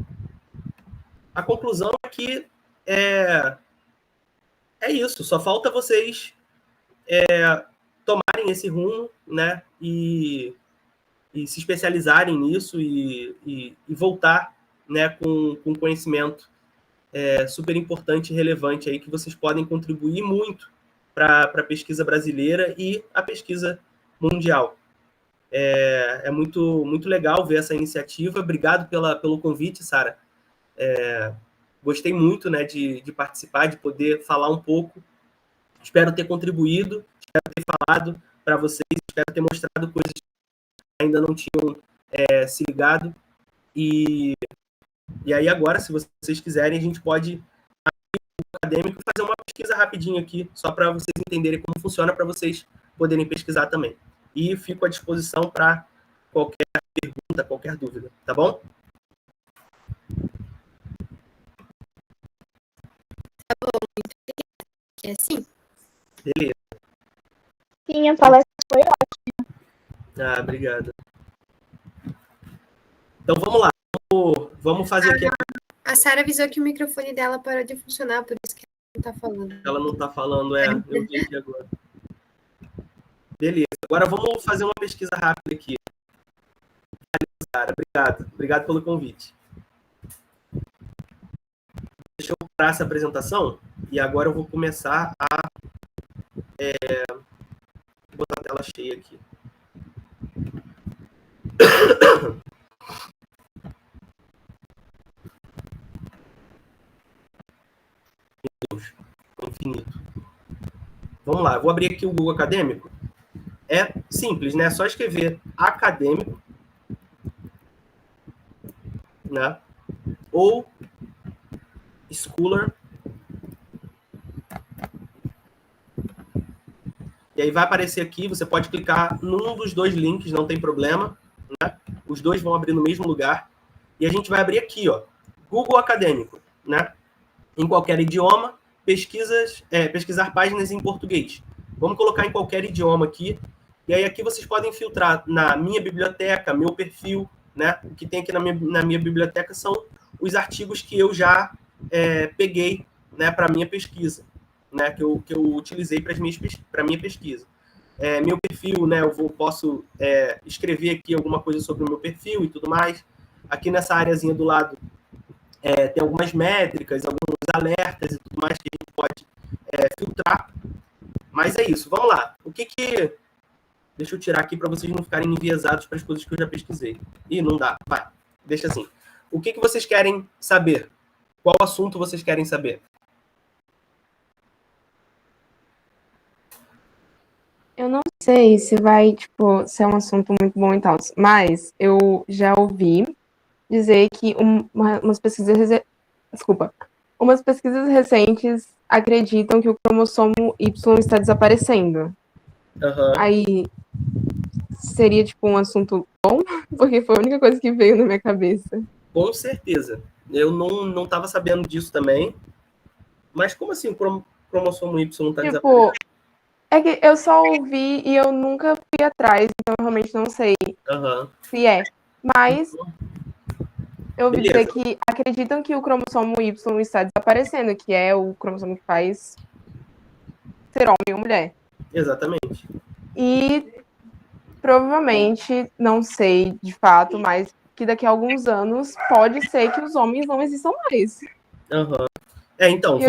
A conclusão é que é isso, só falta vocês tomarem esse rumo, né, e se especializarem nisso e voltar, né, com conhecimento super importante e relevante aí, que vocês podem contribuir muito para a pesquisa brasileira e a pesquisa mundial. É muito, muito legal ver essa iniciativa. Obrigado pelo convite, Sara. Gostei muito, né, de participar, de poder falar um pouco. Espero ter contribuído, espero ter falado para vocês, espero ter mostrado coisas que ainda não tinham se ligado. E aí agora, se vocês quiserem, a gente pode abrir o acadêmico e fazer uma pesquisa rapidinho aqui, só para vocês entenderem como funciona, para vocês poderem pesquisar também. E fico à disposição para qualquer pergunta, qualquer dúvida, tá bom? Tá bom, muito obrigada. É assim? Beleza. Sim, a palestra foi ótima. Obrigado. Então, vamos lá. Vamos fazer aqui. A Sara avisou que o microfone dela parou de funcionar, por isso que ela não está falando. Ela não está falando, eu vi aqui agora. Beleza. Agora vamos fazer uma pesquisa rápida aqui. Sara, obrigado. Obrigado pelo convite. Deixa eu parar essa apresentação e agora eu vou começar a botar a tela cheia aqui. Infinito. Vamos lá, eu vou abrir aqui o Google Acadêmico. É simples, né? É só escrever acadêmico, né? Ou Scholar. E aí vai aparecer aqui, você pode clicar num dos dois links, não tem problema, né? Os dois vão abrir no mesmo lugar. e a gente vai abrir aqui, ó, Google Acadêmico, né? Em qualquer idioma, pesquisar páginas em português. Vamos colocar em qualquer idioma aqui, e aí aqui vocês podem filtrar na minha biblioteca, meu perfil, né? O que tem aqui na minha biblioteca são os artigos que eu já peguei, né, para minha pesquisa, né? Que eu utilizei para minha pesquisa. Meu perfil, né? Posso escrever aqui alguma coisa sobre o meu perfil e tudo mais. Aqui nessa areazinha do lado tem algumas métricas, alguns alertas e tudo mais que a gente pode filtrar. Mas é isso, vamos lá. Deixa eu tirar aqui para vocês não ficarem enviesados para as coisas que eu já pesquisei. Ih, não dá. Vai, deixa assim. O que vocês querem saber? Qual assunto vocês querem saber? Eu não sei se vai, tipo, ser um assunto muito bom e tal, mas eu já ouvi dizer que umas pesquisas recentes acreditam que o cromossomo Y está desaparecendo. Uhum. Aí seria, tipo, um assunto bom, porque foi a única coisa que veio na minha cabeça. Com certeza. Eu não estava sabendo disso também. Mas como assim o cromossomo Y está desaparecendo? É que eu só ouvi e eu nunca fui atrás, então eu realmente não sei se é. Mas eu ouvi dizer que acreditam que o cromossomo Y está desaparecendo, que é o cromossomo que faz ser homem ou mulher. Exatamente. E provavelmente, não sei de fato, mas que daqui a alguns anos pode ser que os homens não existam mais. Então,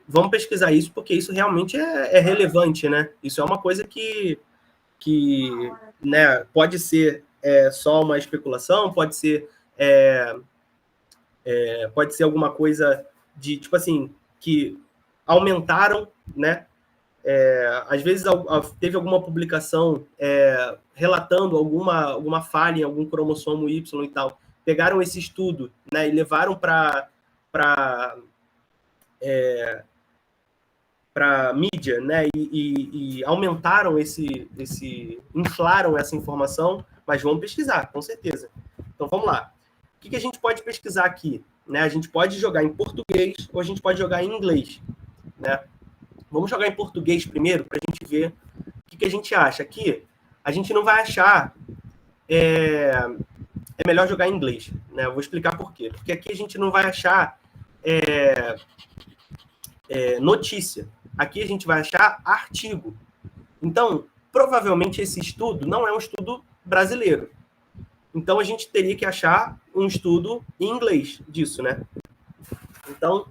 vamos pesquisar isso, porque isso realmente é relevante, né? Isso é uma coisa que né, pode ser só uma especulação, pode ser alguma coisa de, tipo assim, que aumentaram, né? Às vezes teve alguma publicação relatando alguma falha em algum cromossomo Y e tal. Pegaram esse estudo, né, e levaram para mídia, né, e aumentaram inflaram essa informação, mas vamos pesquisar, com certeza. Então, vamos lá. O que a gente pode pesquisar aqui? Né? A gente pode jogar em português ou a gente pode jogar em inglês, né? Vamos jogar em português primeiro para a gente ver o que a gente acha. Aqui, a gente não vai achar... É melhor jogar em inglês, né? Eu vou explicar por quê. Porque aqui a gente não vai achar notícia. Aqui a gente vai achar artigo. Então, provavelmente esse estudo não é um estudo brasileiro. Então, a gente teria que achar um estudo em inglês disso, né? Então,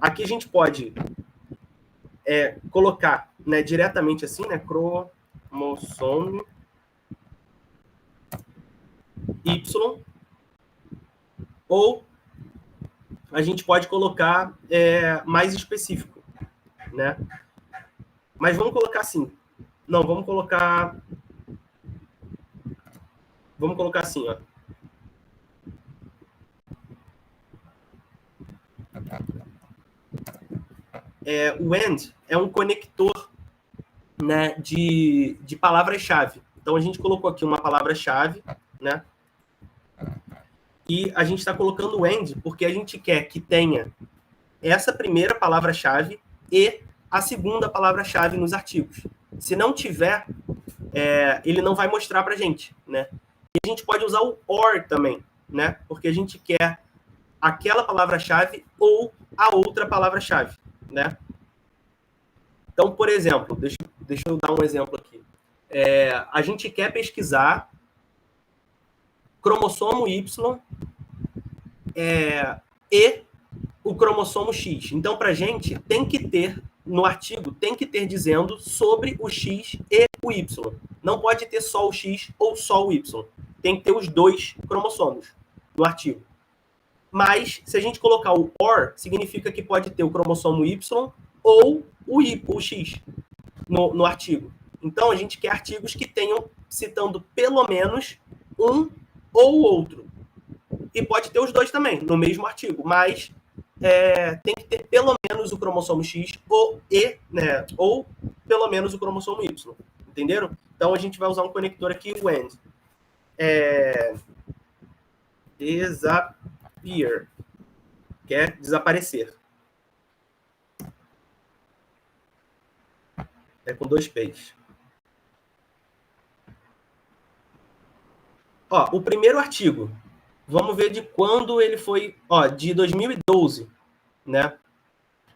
aqui a gente pode colocar, né, diretamente assim, né, cromossomo Y, ou a gente pode colocar mais específico, né? Mas vamos colocar assim. Não, vamos colocar assim, ó. O AND é um conector, né, de palavras-chave. Então, a gente colocou aqui uma palavra-chave, né? E a gente está colocando o AND porque a gente quer que tenha essa primeira palavra-chave e a segunda palavra-chave nos artigos. Se não tiver, ele não vai mostrar para a gente, né? E a gente pode usar o OR também, né? Porque a gente quer aquela palavra-chave ou a outra palavra-chave, né? Então, por exemplo, deixa eu dar um exemplo aqui. A gente quer pesquisar cromossomo Y e o cromossomo X. Então, para a gente, tem que ter, no artigo, tem que ter dizendo sobre o X e o Y. Não pode ter só o X ou só o Y. Tem que ter os dois cromossomos no artigo. Mas, se a gente colocar o OR, significa que pode ter o cromossomo Y ou o X no artigo. Então, a gente quer artigos que tenham citando pelo menos um ou outro. E pode ter os dois também, no mesmo artigo. Mas tem que ter pelo menos o cromossomo X né, ou pelo menos o cromossomo Y. Entenderam? Então, a gente vai usar um conector aqui, o AND. Disappear. Quer desaparecer. É com 2 P's. Ó, o primeiro artigo. Vamos ver de quando ele foi. Ó, de 2012, né?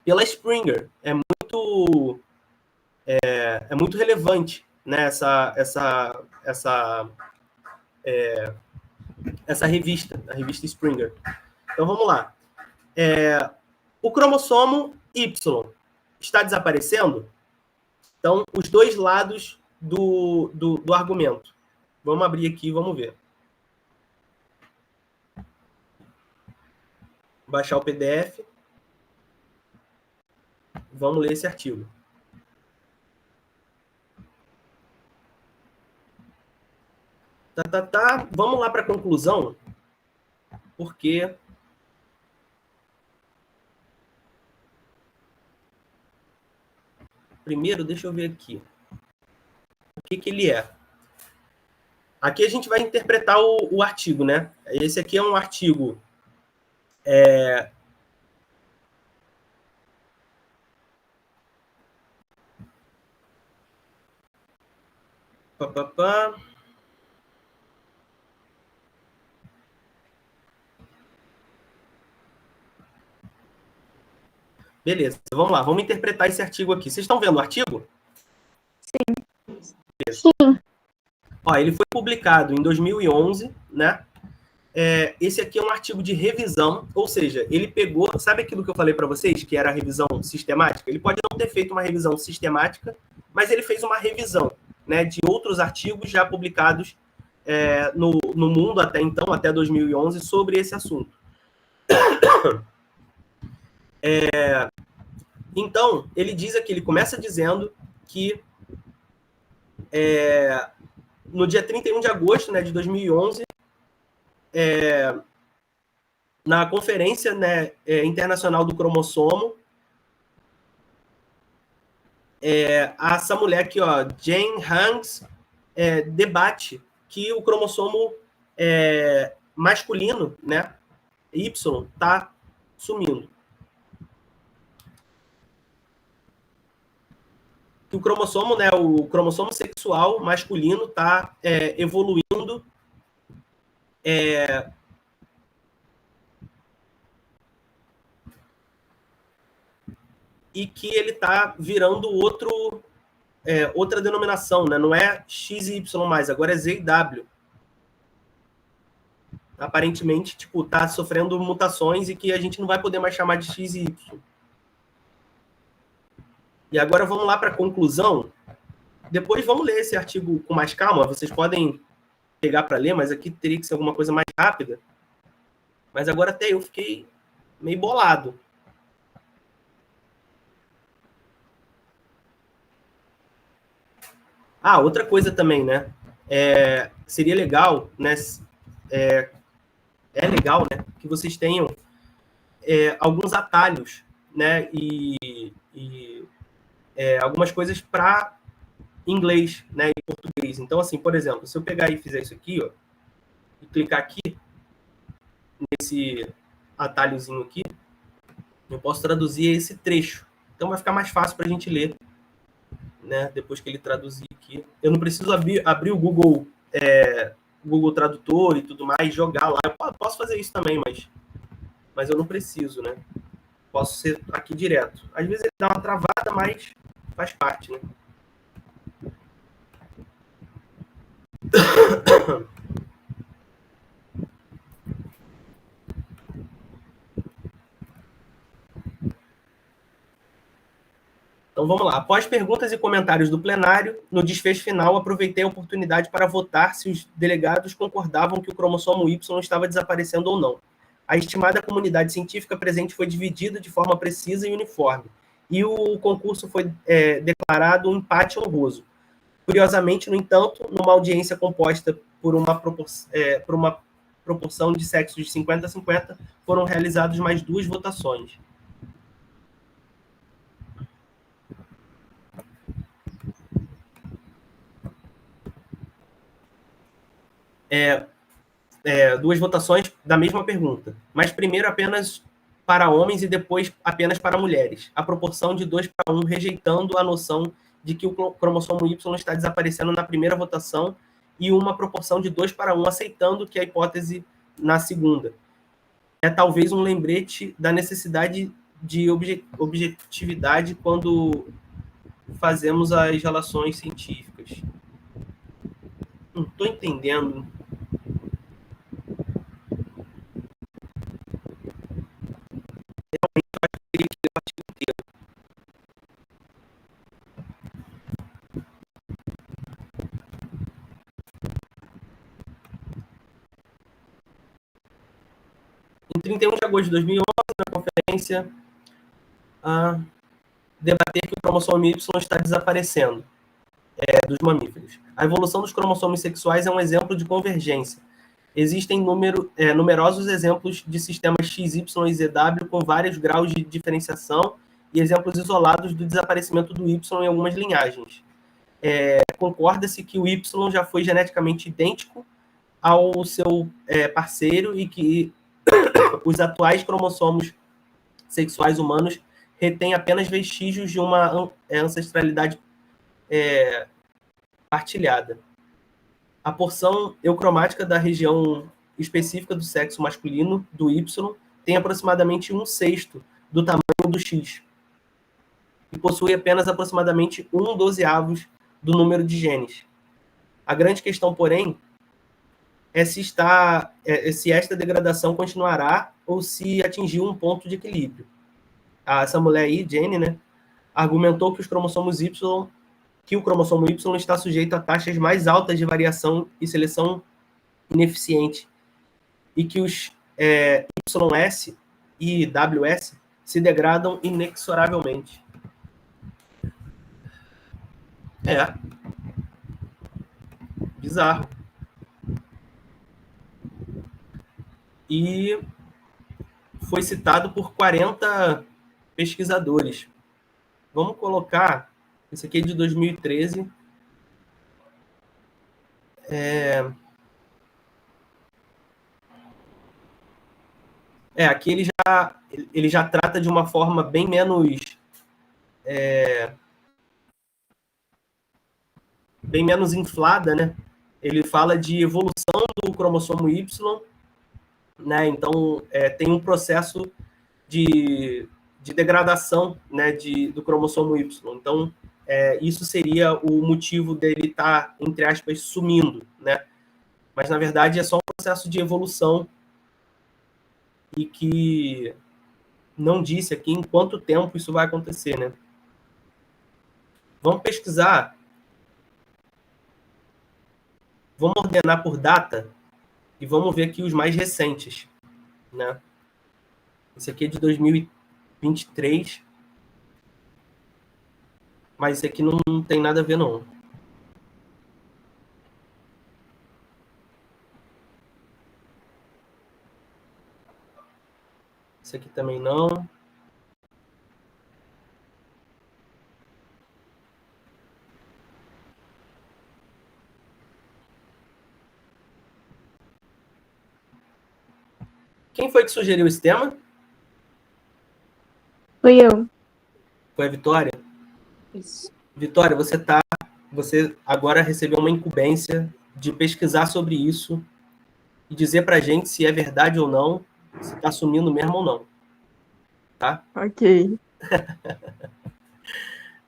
Pela Springer. É muito relevante, né? Essa revista, a revista Springer. Então vamos lá. O cromossomo Y está desaparecendo? Então, os 2 lados do argumento. Vamos abrir aqui e vamos ver. Baixar o PDF. Vamos ler esse artigo. Vamos lá para a conclusão, porque primeiro, deixa eu ver aqui. O que ele é? Aqui a gente vai interpretar o artigo, né? Esse aqui é um artigo Beleza, vamos lá, vamos interpretar esse artigo aqui. Vocês estão vendo o artigo? Sim. Ó, ele foi publicado em 2011, né? Esse aqui é um artigo de revisão, ou seja, ele pegou, sabe aquilo que eu falei para vocês, que era a revisão sistemática? Ele pode não ter feito uma revisão sistemática, mas ele fez uma revisão, né, de outros artigos já publicados no mundo até então, até 2011, sobre esse assunto. Então, ele diz aqui, ele começa dizendo que no dia 31 de agosto, né, de 2011, na Conferência, né, Internacional do Cromossomo, essa mulher aqui, ó, Jane Hanks, debate que o cromossomo masculino, né, Y, está sumindo. Que o cromossomo, né, o cromossomo sexual masculino está evoluindo e que ele está virando outra denominação, né? Não é XY mais, agora é ZW. Aparentemente, tipo, está sofrendo mutações e que a gente não vai poder mais chamar de XY. E agora vamos lá para a conclusão. Depois vamos ler esse artigo com mais calma. Vocês podem pegar para ler, mas aqui teria que ser alguma coisa mais rápida. Mas agora até eu fiquei meio bolado. Outra coisa também, né? Seria legal, né? É legal, né? Que vocês tenham alguns atalhos, né? E algumas coisas para inglês, né? E português. Então, assim, por exemplo, se eu pegar e fizer isso aqui, ó, e clicar aqui nesse atalhozinho aqui, eu posso traduzir esse trecho. Então vai ficar mais fácil para a gente ler, né? Depois que ele traduzir aqui. Eu não preciso abrir o Google Tradutor e tudo mais, jogar lá. Eu posso fazer isso também, mas eu não preciso, né? Posso ser aqui direto. Às vezes ele dá uma travada, mas faz parte, né? Então vamos lá. Após perguntas e comentários do plenário, no desfecho final, aproveitei a oportunidade para votar se os delegados concordavam que o cromossomo Y estava desaparecendo ou não. A estimada comunidade científica presente foi dividida de forma precisa e uniforme, e o concurso foi declarado um empate honroso. Curiosamente, no entanto, numa audiência composta por uma proporção de sexos de 50-50, foram realizadas mais 2 votações. duas votações da mesma pergunta, mas primeiro apenas para homens e depois apenas para mulheres. A proporção de 2-1, rejeitando a noção de que o cromossomo Y está desaparecendo na primeira votação, e uma proporção de 2-1, aceitando que a hipótese na segunda. É talvez um lembrete da necessidade de objetividade quando fazemos as relações científicas. Não estou entendendo. Em 31 de agosto de 2011, na conferência, debater que o cromossomo Y está desaparecendo dos mamíferos. A evolução dos cromossomos sexuais é um exemplo de convergência. Existem numerosos exemplos de sistemas X, Y e ZW com vários graus de diferenciação e exemplos isolados do desaparecimento do Y em algumas linhagens. Concorda-se que o Y já foi geneticamente idêntico ao seu parceiro e que os atuais cromossomos sexuais humanos retêm apenas vestígios de uma ancestralidade partilhada. A porção eucromática da região específica do sexo masculino, do Y, tem aproximadamente 1/6 do tamanho do X e possui apenas aproximadamente 1/12 do número de genes. A grande questão, porém, é se esta degradação continuará ou se atingiu um ponto de equilíbrio. Essa mulher aí, Jenny, né, argumentou que o cromossomo Y está sujeito a taxas mais altas de variação e seleção ineficiente, e que os YS e WS se degradam inexoravelmente. Bizarro. E foi citado por 40 pesquisadores. Vamos colocar, esse aqui é de 2013. Aqui ele já trata de uma forma bem menos inflada, né? Ele fala de evolução do cromossomo Y, né? Então, tem um processo de degradação, né, do cromossomo Y. Então, isso seria o motivo dele estar, entre aspas, sumindo, né? Mas, na verdade, é só um processo de evolução e que não disse aqui em quanto tempo isso vai acontecer, né? Vamos pesquisar. Vamos ordenar por data e vamos ver aqui os mais recentes, né? Esse aqui é de 2023, mas esse aqui não tem nada a ver, não. Esse aqui também não. Quem foi que sugeriu esse tema? Fui eu. Foi a Vitória? Isso. Vitória, você agora recebeu uma incumbência de pesquisar sobre isso e dizer pra gente se é verdade ou não, se está sumindo mesmo ou não. Tá? Ok.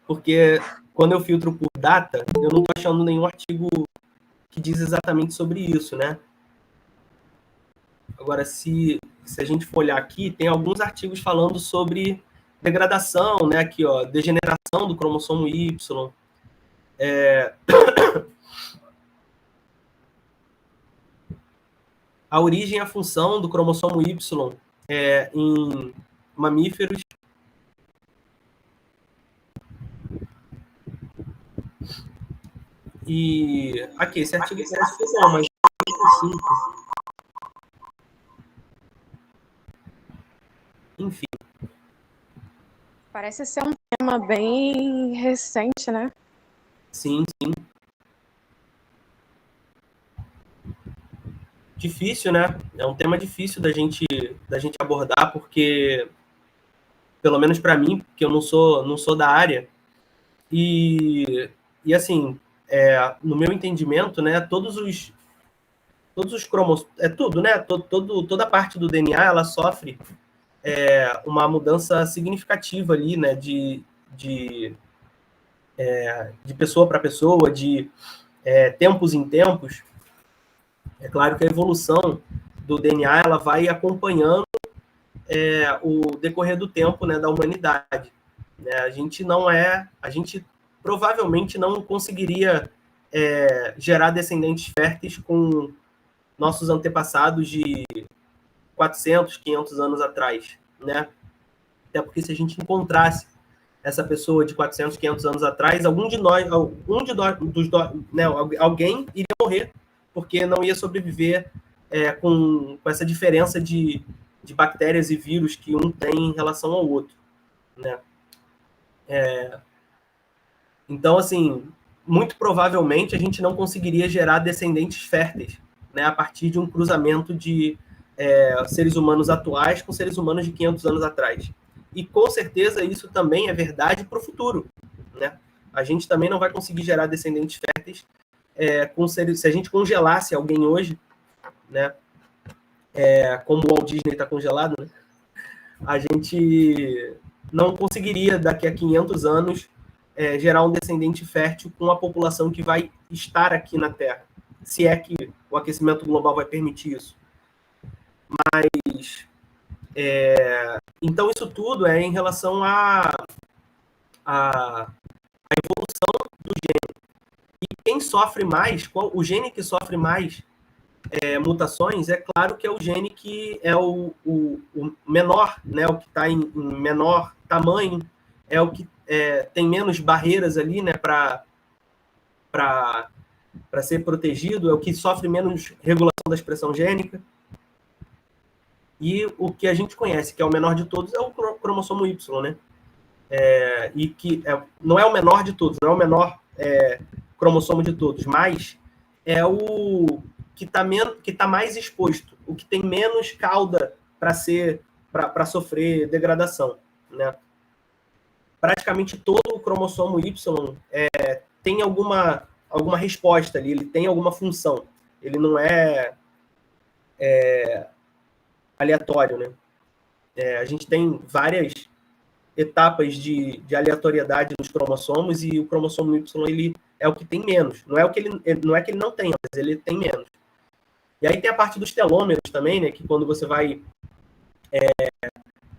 Porque quando eu filtro por data, eu não estou achando nenhum artigo que diz exatamente sobre isso, né? Agora, se a gente for olhar aqui, tem alguns artigos falando sobre degradação, né? Aqui, ó, degeneração do cromossomo Y. A origem e a função do cromossomo Y em mamíferos. E aqui, esse artigo parece que não, mas enfim. Parece ser um tema bem recente, né? Sim, sim. difícil, né? É um tema difícil da gente abordar, porque, pelo menos para mim, que eu não sou da área, e assim, no meu entendimento, né, todos os cromossomos, tudo, né? Toda a parte do DNA, ela sofre uma mudança significativa ali, né? De pessoa para pessoa, de tempos em tempos. É claro que a evolução do DNA ela vai acompanhando o decorrer do tempo, né, da humanidade. Né? A gente provavelmente não conseguiria gerar descendentes férteis com nossos antepassados de 400, 500 anos atrás, né? Até porque se a gente encontrasse essa pessoa de 400, 500 anos atrás, alguém iria morrer, porque não ia sobreviver com essa diferença de bactérias e vírus que um tem em relação ao outro, né? Então, assim, muito provavelmente a gente não conseguiria gerar descendentes férteis, né, a partir de um cruzamento de seres humanos atuais com seres humanos de 500 anos atrás. E com certeza isso também é verdade para o futuro, né? A gente também não vai conseguir gerar descendentes férteis se a gente congelasse alguém hoje, né? Como o Walt Disney está congelado, né? A gente não conseguiria daqui a 500 anos gerar um descendente fértil com a população que vai estar aqui na Terra, se é que o aquecimento global vai permitir isso. Mas então isso tudo é em relação à evolução do gene. E quem sofre mais, o gene que sofre mais mutações, é claro que é o gene que é o menor, né, o que está em menor tamanho, é o que tem menos barreiras ali, né, para ser protegido, é o que sofre menos regulação da expressão gênica. E o que a gente conhece, que é o menor de todos, é o cromossomo Y, né? E que não é o menor de todos, não é o menor cromossomo de todos, mas é o que está mais exposto, o que tem menos cauda para sofrer degradação, né? Praticamente todo o cromossomo Y tem alguma resposta ali, ele tem alguma função, ele não é aleatório, né? A gente tem várias etapas de aleatoriedade nos cromossomos e o cromossomo Y ele é o que tem menos. Não é que ele não tenha, mas ele tem menos. E aí tem a parte dos telômeros também, né? Que quando você vai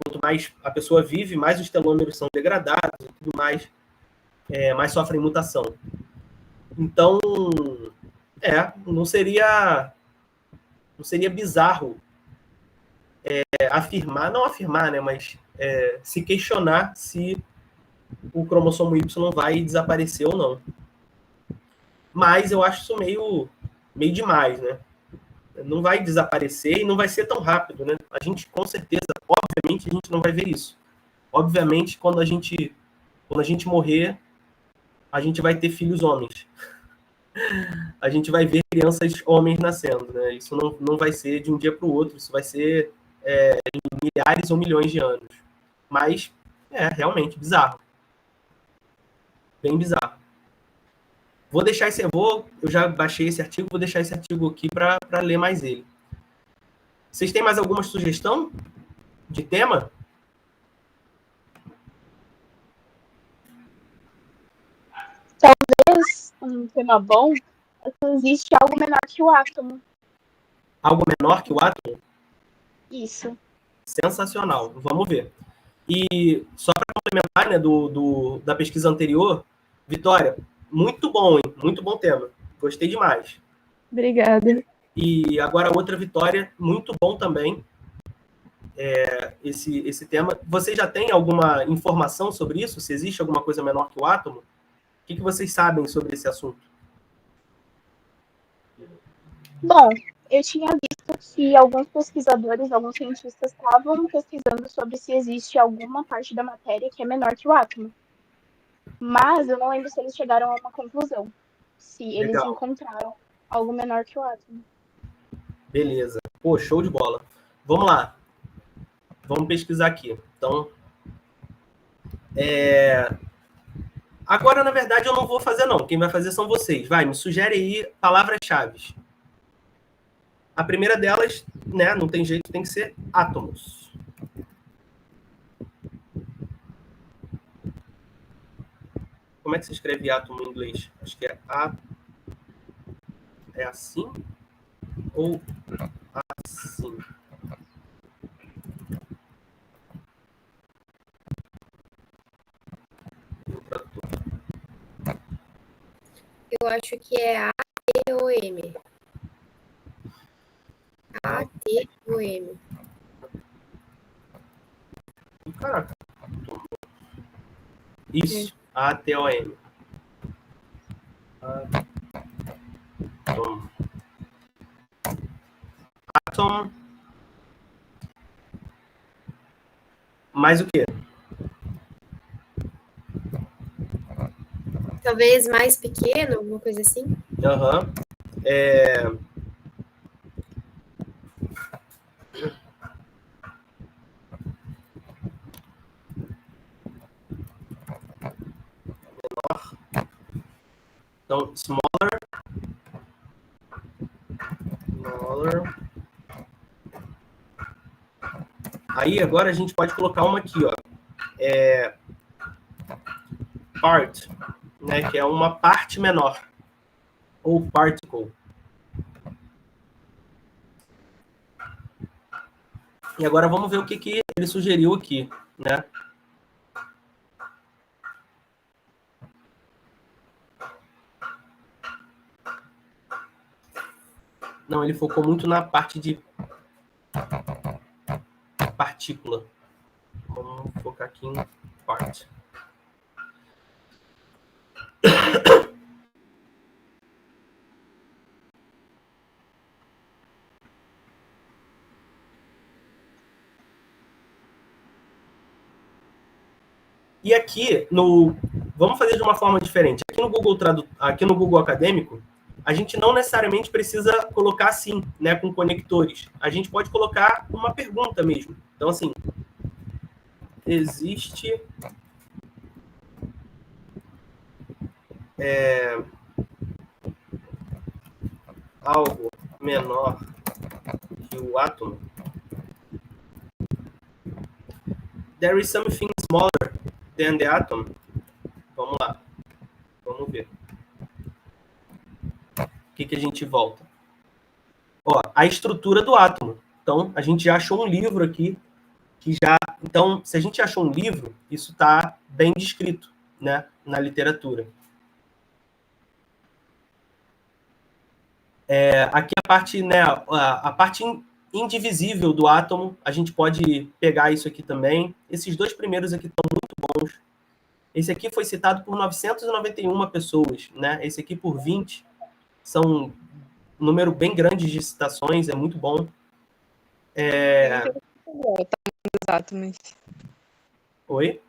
quanto mais a pessoa vive, mais os telômeros são degradados e tudo mais, mais sofrem mutação. Então, não seria bizarro não afirmar, né, mas se questionar se o cromossomo Y vai desaparecer ou não. Mas eu acho isso meio demais, né? Não vai desaparecer e não vai ser tão rápido, né? A gente, com certeza, obviamente, a gente não vai ver isso. Obviamente, quando a gente morrer, a gente vai ter filhos homens. A gente vai ver crianças homens nascendo, né? Isso não vai ser de um dia para o outro, isso vai ser em milhares ou milhões de anos. Mas realmente bizarro. Bem bizarro. Eu já baixei esse artigo, vou deixar esse artigo aqui para ler mais ele. Vocês têm mais alguma sugestão de tema? Talvez um tema bom é que existe algo menor que o átomo. Algo menor que o átomo? Isso. Sensacional. Vamos ver. E só para complementar, né, da pesquisa anterior, Vitória, muito bom, hein? Muito bom tema. Gostei demais. Obrigada. E agora outra Vitória, muito bom também. Esse tema. Você já tem alguma informação sobre isso? Se existe alguma coisa menor que o átomo? O que vocês sabem sobre esse assunto? Bom, eu tinha visto que alguns pesquisadores, alguns cientistas estavam pesquisando sobre se existe alguma parte da matéria que é menor que o átomo. Mas eu não lembro se eles chegaram a uma conclusão. Se eles encontraram algo menor que o átomo. Beleza. Pô, show de bola. Vamos lá. Vamos pesquisar aqui. Então, agora, na verdade, eu não vou fazer, não. Quem vai fazer são vocês. Vai, me sugere aí palavras-chave. A primeira delas, né, não tem jeito, tem que ser átomos. Como é que se escreve átomo em inglês? Acho que é é assim ou assim? Eu acho que é ATOM. ATOM. Caraca. Isso, ATOM. Atom. Atom. Mais o quê? Talvez mais pequeno, alguma coisa assim. Aham. Então, smaller. Aí, agora a gente pode colocar uma aqui, ó. Part, né? Que é uma parte menor. Ou particle. E agora vamos ver o que ele sugeriu aqui, né? Não, ele focou muito na parte de partícula. Vamos focar aqui em part. E aqui, vamos fazer de uma forma diferente. Aqui no Google Acadêmico, a gente não necessariamente precisa colocar assim, né, com conectores. A gente pode colocar uma pergunta mesmo. Então, assim, existe algo menor que o átomo? There is something smaller than the atom? Vamos lá. Vamos ver. O que a gente volta? Ó, a estrutura do átomo. Então, a gente já achou um livro aqui que já... Então, se a gente achou um livro, isso está bem descrito, né, na literatura. Aqui a parte, né, a parte indivisível do átomo, a gente pode pegar isso aqui também. Esses dois primeiros aqui estão muito bons. Esse aqui foi citado por 991 pessoas, né? Esse aqui por 20. São um número bem grande de citações, é muito bom. Dos átomos. Oi?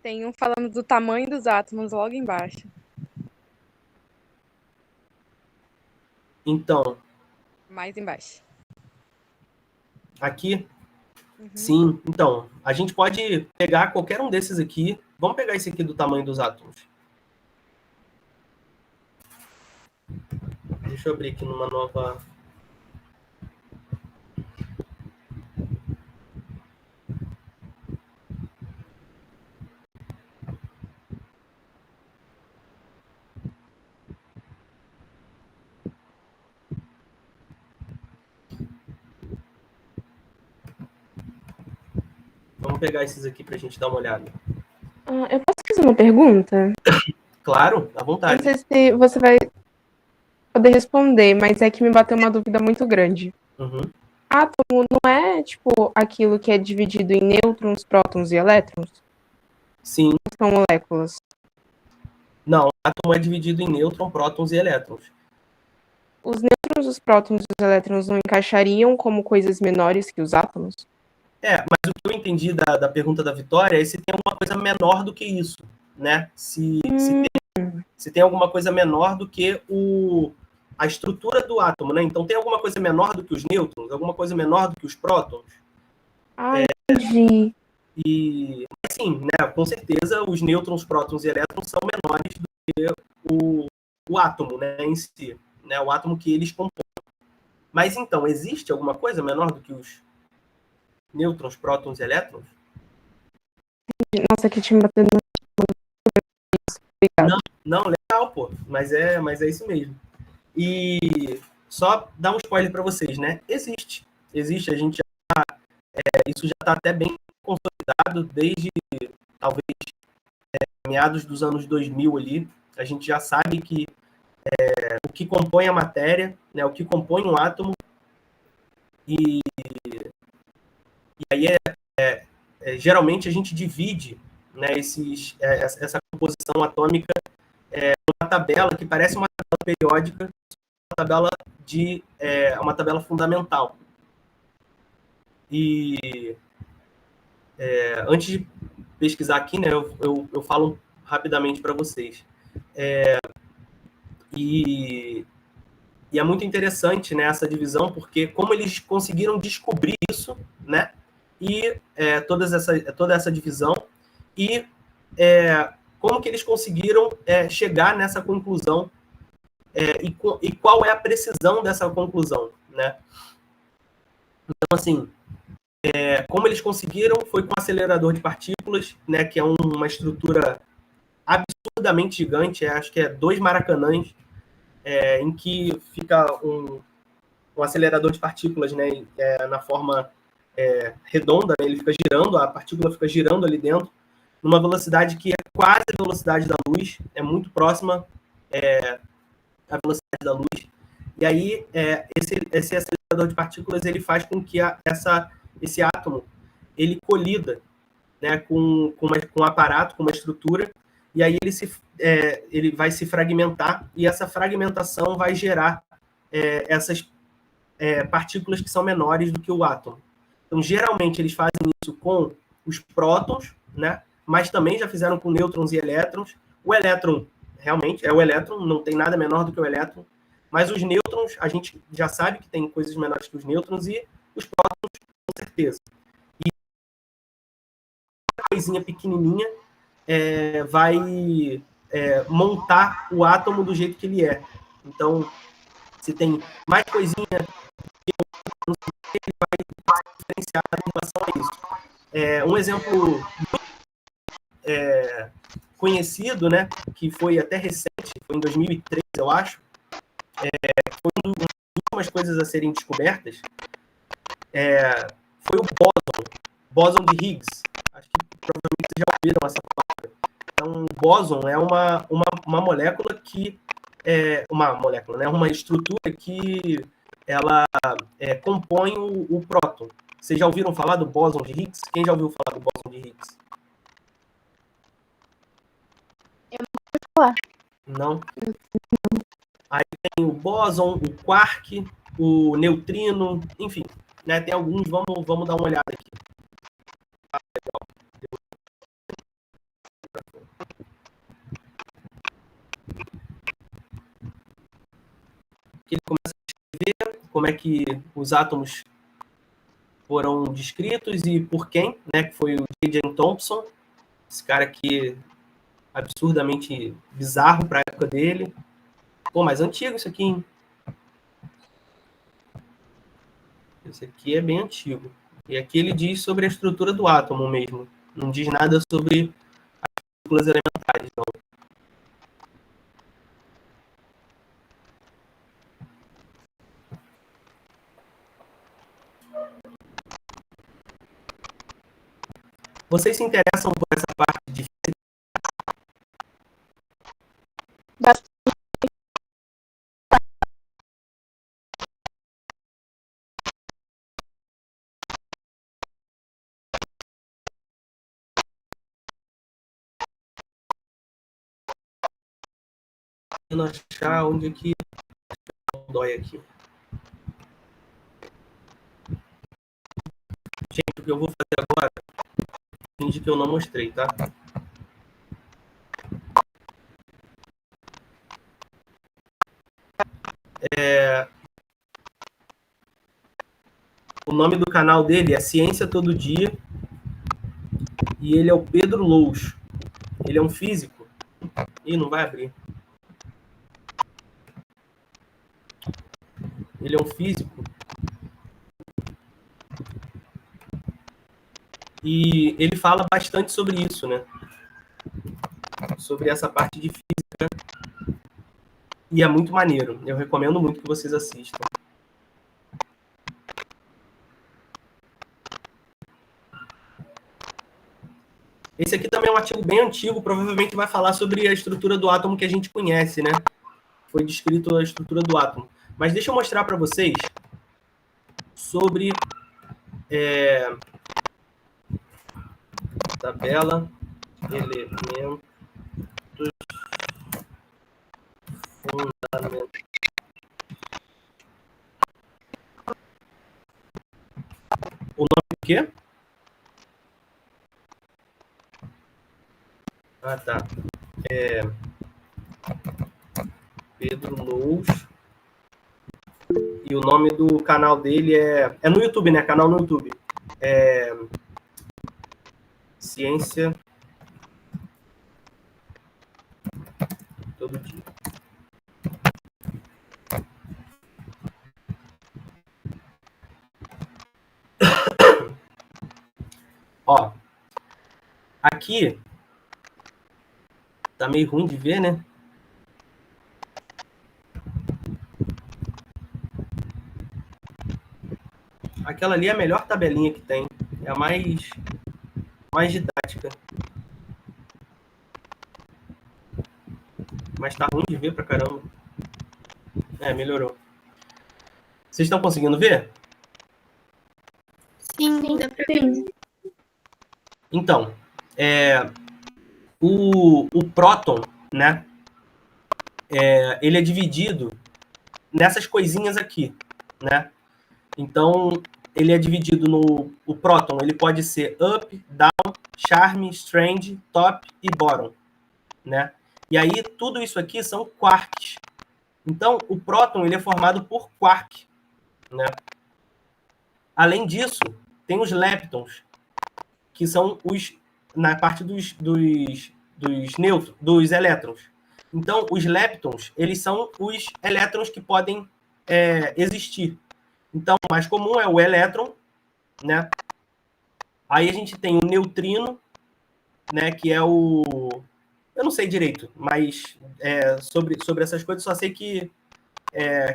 Tem um falando do tamanho dos átomos logo embaixo. Então, Mais embaixo. aqui, Uhum. sim. Então, a gente pode pegar qualquer um desses aqui. Vamos pegar esse aqui do tamanho dos átomos. Deixa eu abrir aqui numa nova... Vamos pegar esses aqui para a gente dar uma olhada. Eu posso fazer uma pergunta? Claro, à Não vontade. sei se você vai poder responder, mas é que me bateu uma dúvida muito grande. Uhum. Átomo não é, tipo, aquilo que é dividido em nêutrons, prótons e elétrons? Sim. São moléculas. Não, o átomo é dividido em nêutron, prótons e elétrons. Os nêutrons, os prótons e os elétrons não encaixariam como coisas menores que os átomos? Mas o que eu entendi da pergunta da Vitória é se tem alguma coisa menor do que isso, né? Se tem alguma coisa menor do que a estrutura do átomo, né? Então tem alguma coisa menor do que os nêutrons, alguma coisa menor do que os prótons. Entendi. E sim, né? Com certeza os nêutrons, prótons e elétrons são menores do que o átomo, né? Em si, né? O átomo que eles compõem. Mas então existe alguma coisa menor do que os nêutrons, prótons e elétrons? Nossa, que time batendo. Não, legal, pô. Mas é isso mesmo. E só dar um spoiler para vocês, né? Existe, a gente já, isso já está até bem consolidado desde talvez meados dos anos 2000 ali. A gente já sabe que o que compõe a matéria, né? O que compõe um átomo e aí geralmente a gente divide, né? Essa composição atômica numa tabela que parece uma tabela periódica, uma tabela fundamental. E antes de pesquisar aqui, né, eu falo rapidamente para vocês. E é muito interessante, né, essa divisão, porque como eles conseguiram descobrir isso, né, e toda essa divisão, e como que eles conseguiram chegar nessa conclusão, e qual é a precisão dessa conclusão, né? Então, assim, como eles conseguiram foi com um acelerador de partículas, né, que é uma estrutura absurdamente gigante, acho que é 2 Maracanãs, em que fica um acelerador de partículas, né, na forma redonda, né, ele fica girando, a partícula fica girando ali dentro, numa velocidade que é quase a velocidade da luz, é muito próxima à velocidade da luz. E aí, esse acelerador de partículas ele faz com que esse átomo ele colida, né, com um aparato, com uma estrutura, e aí ele vai se fragmentar, e essa fragmentação vai gerar essas partículas que são menores do que o átomo. Então, geralmente, eles fazem isso com os prótons, né, mas também já fizeram com nêutrons e elétrons. O elétron, realmente, é o elétron, não tem nada menor do que o elétron, mas os nêutrons, a gente já sabe que tem coisas menores que os nêutrons, e os prótons, com certeza. E uma coisinha pequenininha vai montar o átomo do jeito que ele é. Então, se tem mais coisinha, ele vai se diferenciar em relação a isso. Um exemplo conhecido, né, que foi até recente, foi em 2013, eu acho, foi uma das últimas coisas a serem descobertas, foi o bóson de Higgs. Acho que provavelmente vocês já ouviram essa palavra. Então, o bóson é uma molécula que né, uma estrutura que ela compõe o próton. Vocês já ouviram falar do bóson de Higgs? Quem já ouviu falar do bóson de Higgs? Eu não vou falar. Não? Aí tem o bóson, o quark, o neutrino, enfim, né, tem alguns, vamos dar uma olhada aqui. Ele começa a descrever como é que os átomos foram descritos e por quem, né, que foi o J.J. Thomson, esse cara aqui absurdamente bizarro para a época dele. Pô, mais antigo isso aqui, hein? Esse aqui é bem antigo. E aqui ele diz sobre a estrutura do átomo mesmo. Não diz nada sobre as partículas elementares, não. Vocês se interessam por essa parte de física? Não achar onde é que dói aqui. Gente, o que eu vou fazer agora, finge que eu não mostrei, tá? O nome do canal dele é Ciência Todo Dia. E ele é o Pedro Lous. Ele é um físico. Ih, não vai abrir. Ele é um físico. E ele fala bastante sobre isso, né? Sobre essa parte de física. E é muito maneiro. Eu recomendo muito que vocês assistam. Esse aqui também é um artigo bem antigo, provavelmente vai falar sobre a estrutura do átomo que a gente conhece, né? Foi descrito a estrutura do átomo. Mas deixa eu mostrar para vocês sobre tabela elementos fundamentais. O nome do quê? Ah, tá. Pedro Lous. E o nome do canal dele é no YouTube, né? Canal no YouTube. Ciência Todo Dia. Ó, aqui tá meio ruim de ver, né? Aquela ali é a melhor tabelinha que tem. É a mais didática. Mas tá ruim de ver pra caramba. Melhorou. Vocês estão conseguindo ver? Sim, dá pra ver. Então, o próton, né? Ele é dividido nessas coisinhas aqui, né? Então, ele é dividido o próton, ele pode ser up, down, charm, strange, top e bottom, né? E aí, tudo isso aqui são quarks. Então, o próton, ele é formado por quark, né? Além disso, tem os leptons, que são na parte dos nêutrons, dos elétrons. Então, os leptons, eles são os elétrons que podem existir. Então, o mais comum é o elétron, né? Aí a gente tem o neutrino, né? Que é o... Eu não sei direito, mas sobre essas coisas, só sei que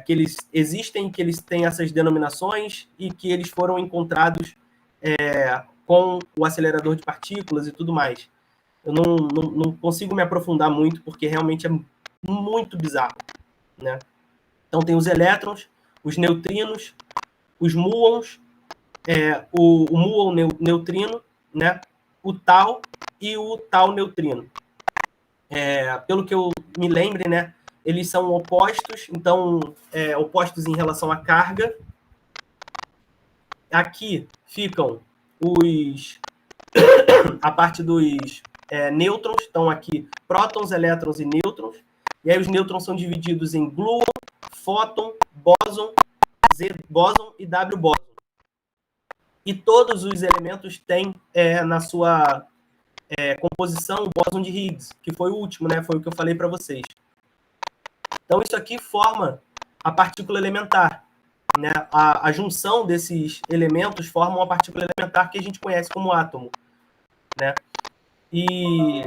eles existem, que eles têm essas denominações e que eles foram encontrados com o acelerador de partículas e tudo mais. Eu não consigo me aprofundar muito, porque realmente é muito bizarro, né? Então, tem os elétrons, os neutrinos, os muons, o muon neutrino, né? O tau e o tau neutrino. Pelo que eu me lembre, né? Eles são opostos, então, opostos em relação à carga. Aqui ficam a parte dos nêutrons, estão aqui prótons, elétrons e nêutrons. E aí os nêutrons são divididos em gluon, fóton, bóson, Z-bóson e W-bóson. E todos os elementos têm na sua composição o bóson de Higgs, que foi o último, né? Foi o que eu falei para vocês. Então, isso aqui forma a partícula elementar, né? A junção desses elementos forma uma partícula elementar que a gente conhece como átomo, né? E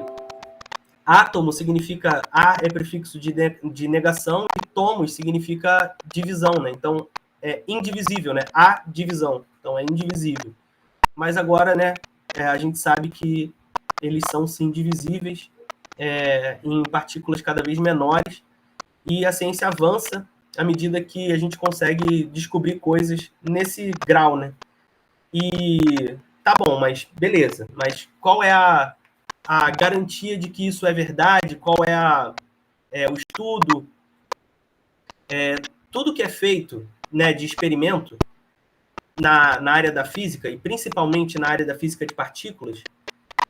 átomo significa A é prefixo de negação e tomos significa divisão, né? Então, é indivisível, né? A divisão. Então, é indivisível. Mas agora, né, a gente sabe que eles são, sim, divisíveis em partículas cada vez menores, e a ciência avança à medida que a gente consegue descobrir coisas nesse grau, né? E tá bom, mas beleza. Mas qual é a garantia de que isso é verdade? Qual é o estudo? Tudo que é feito, né, de experimento na área da física, e principalmente na área da física de partículas,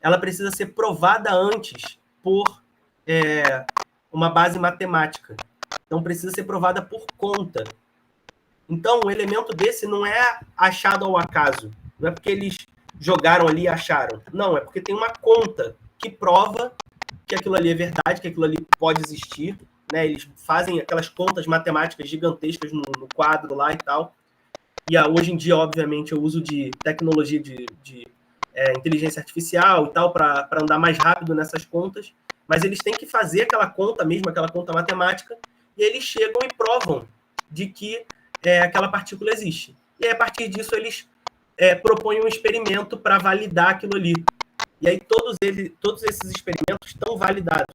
ela precisa ser provada antes por uma base matemática, Então, precisa ser provada por conta. Então, um elemento desse não é achado ao acaso. Não é porque eles jogaram ali e acharam. Não, é porque tem uma conta que prova que aquilo ali é verdade, que aquilo ali pode existir. Né? Eles fazem aquelas contas matemáticas gigantescas no quadro lá e tal. E hoje em dia, obviamente, eu uso de tecnologia de inteligência artificial e tal para andar mais rápido nessas contas. Mas eles têm que fazer aquela conta mesmo, aquela conta matemática, e eles chegam e provam de que aquela partícula existe. E aí, a partir disso, eles propõem um experimento para validar aquilo ali. E aí todos esses experimentos estão validados.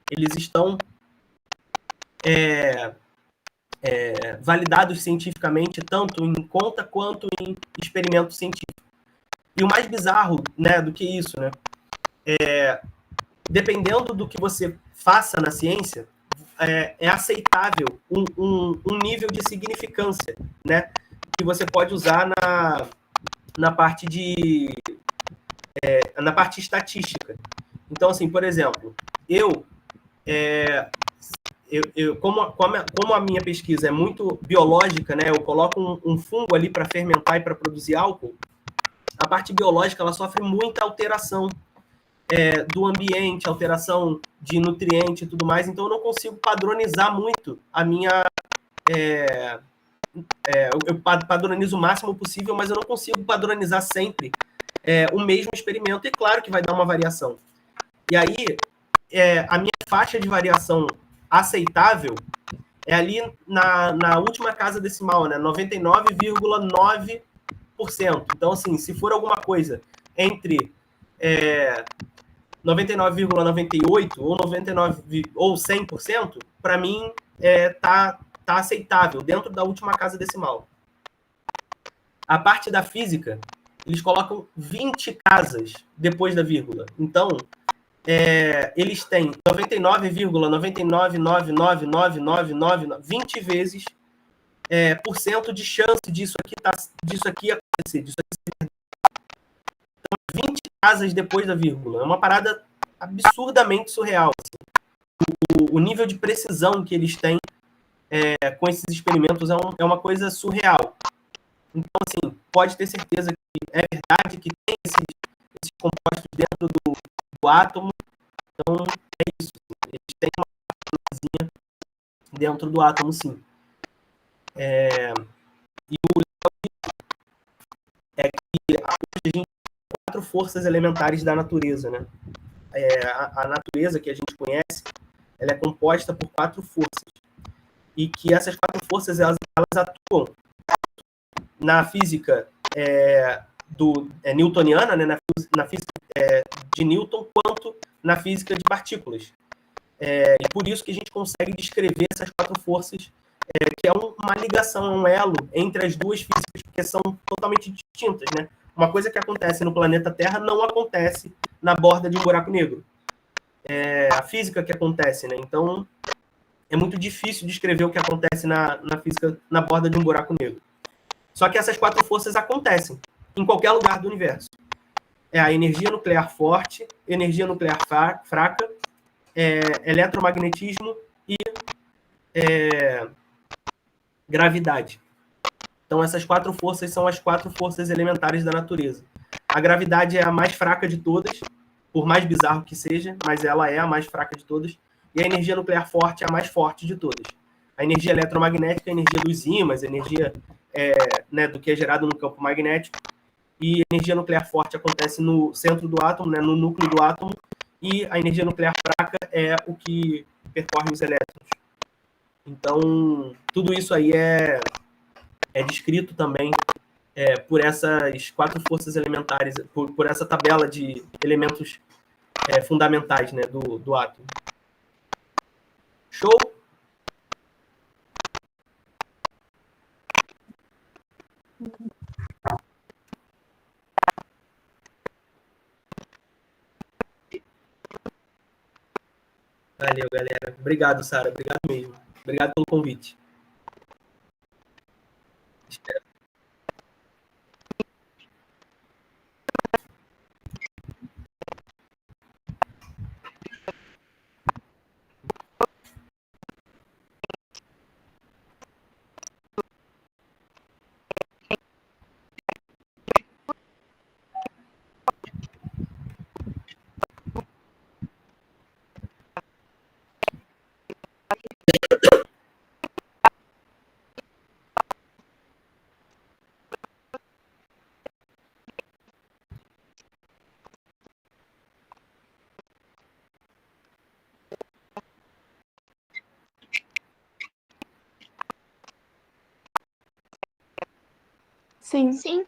Eles estão validados cientificamente, tanto em conta quanto em experimento científico. E o mais bizarro, né, do que isso, né, dependendo do que você faça na ciência, é aceitável um nível de significância, né, que você pode usar na parte na parte estatística. Então, assim, por exemplo, como a minha pesquisa é muito biológica, né, eu coloco um fungo ali para fermentar e para produzir álcool, a parte biológica ela sofre muita alteração do ambiente, alteração de nutriente e tudo mais, então eu não consigo padronizar muito a minha... eu padronizo o máximo possível, mas eu não consigo padronizar sempre o mesmo experimento, e claro que vai dar uma variação. E aí, a minha faixa de variação aceitável é ali na última casa decimal, né? 99,9%. Então, assim, se for alguma coisa entre 99,98% ou 99% ou 100%, para mim tá aceitável, dentro da última casa decimal. A parte da física, eles colocam 20 casas depois da vírgula. Então, eles têm 99,9999999 20 vezes por cento de chance disso aqui acontecer, disso aqui ser verdade. Então, 20 casas depois da vírgula. É uma parada absurdamente surreal. Assim. O nível de precisão que eles têm com esses experimentos é uma coisa surreal. Então, assim, pode ter certeza que é verdade que tem esses compostos dentro do átomo. Então, é isso. Eles têm uma coisinha dentro do átomo, sim. E o é que hoje a gente tem 4 forças elementares da natureza, né? A natureza que a gente conhece, ela é composta por 4 forças. E que essas 4 forças, elas atuam na física newtoniana, né? Na física de Newton, quanto na física de partículas. E por isso que a gente consegue descrever essas 4 forças, que é uma ligação, um elo entre as duas físicas, porque são totalmente distintas, né? Uma coisa que acontece no planeta Terra não acontece na borda de um buraco negro. É a física que acontece, né? Então, é muito difícil descrever o que acontece na física na borda de um buraco negro. Só que essas 4 forças acontecem em qualquer lugar do universo. É a energia nuclear forte, energia nuclear fraca, eletromagnetismo e gravidade. Então, essas 4 forças são as 4 forças elementares da natureza. A gravidade é a mais fraca de todas, por mais bizarro que seja, mas ela é a mais fraca de todas. E a energia nuclear forte é a mais forte de todas. A energia eletromagnética é a energia dos ímãs, a energia do que é gerado no campo magnético. E a energia nuclear forte acontece no centro do átomo, né, no núcleo do átomo, e a energia nuclear fraca é o que percorre os elétrons. Então, tudo isso aí é descrito também por essas 4 forças elementares, por essa tabela de elementos fundamentais, né, do átomo. Show? Valeu, galera. Obrigado, Sara. Obrigado mesmo. Obrigado pelo convite. Sim. Sim,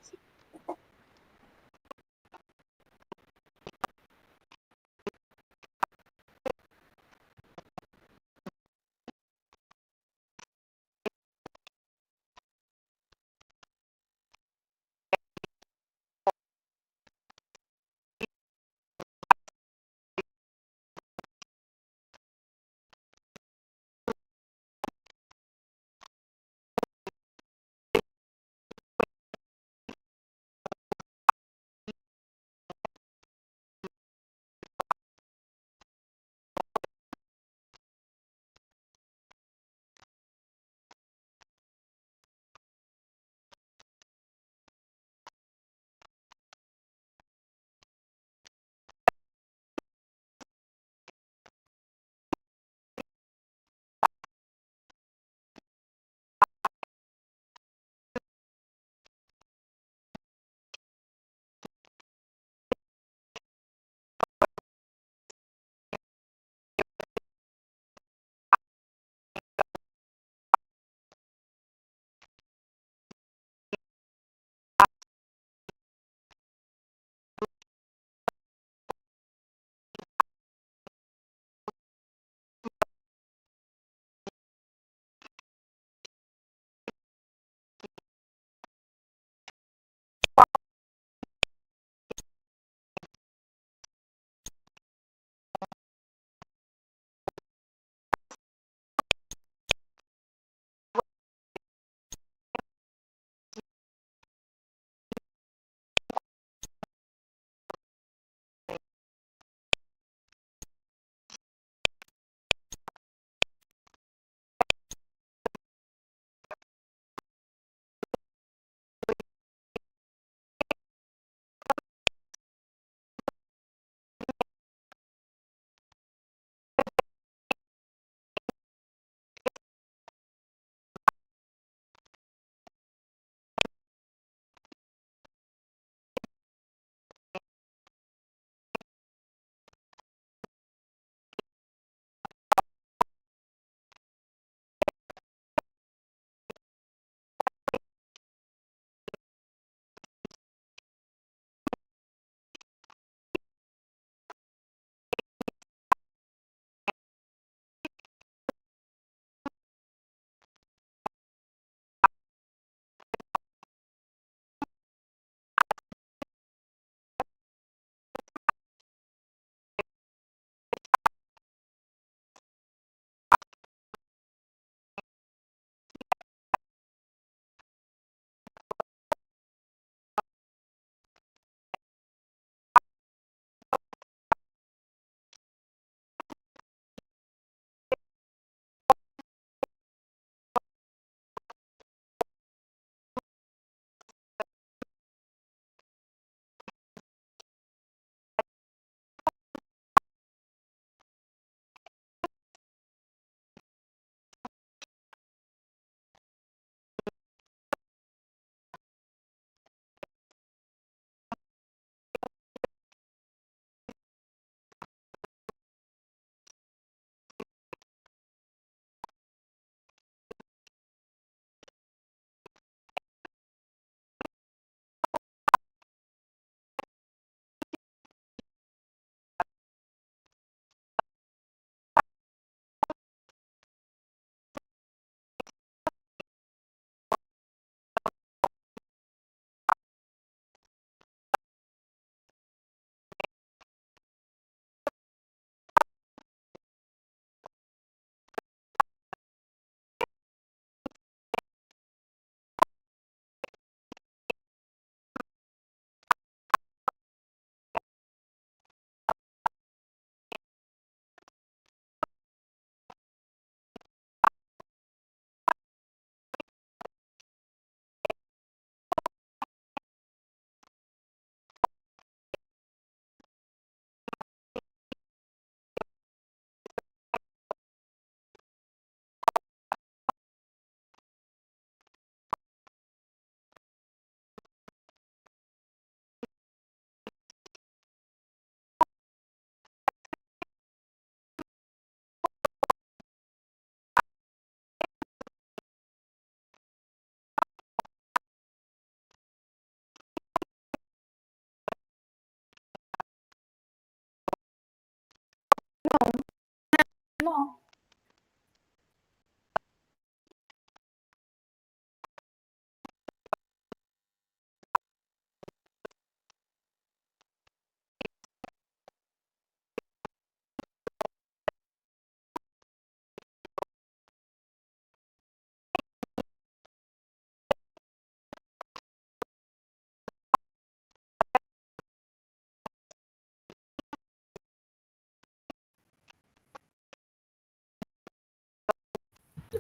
Não.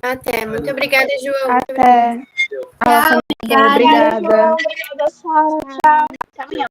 Até. Muito obrigada, João. Até. Tchau, Obrigada. Obrigada, Sara. Tchau. Até amanhã.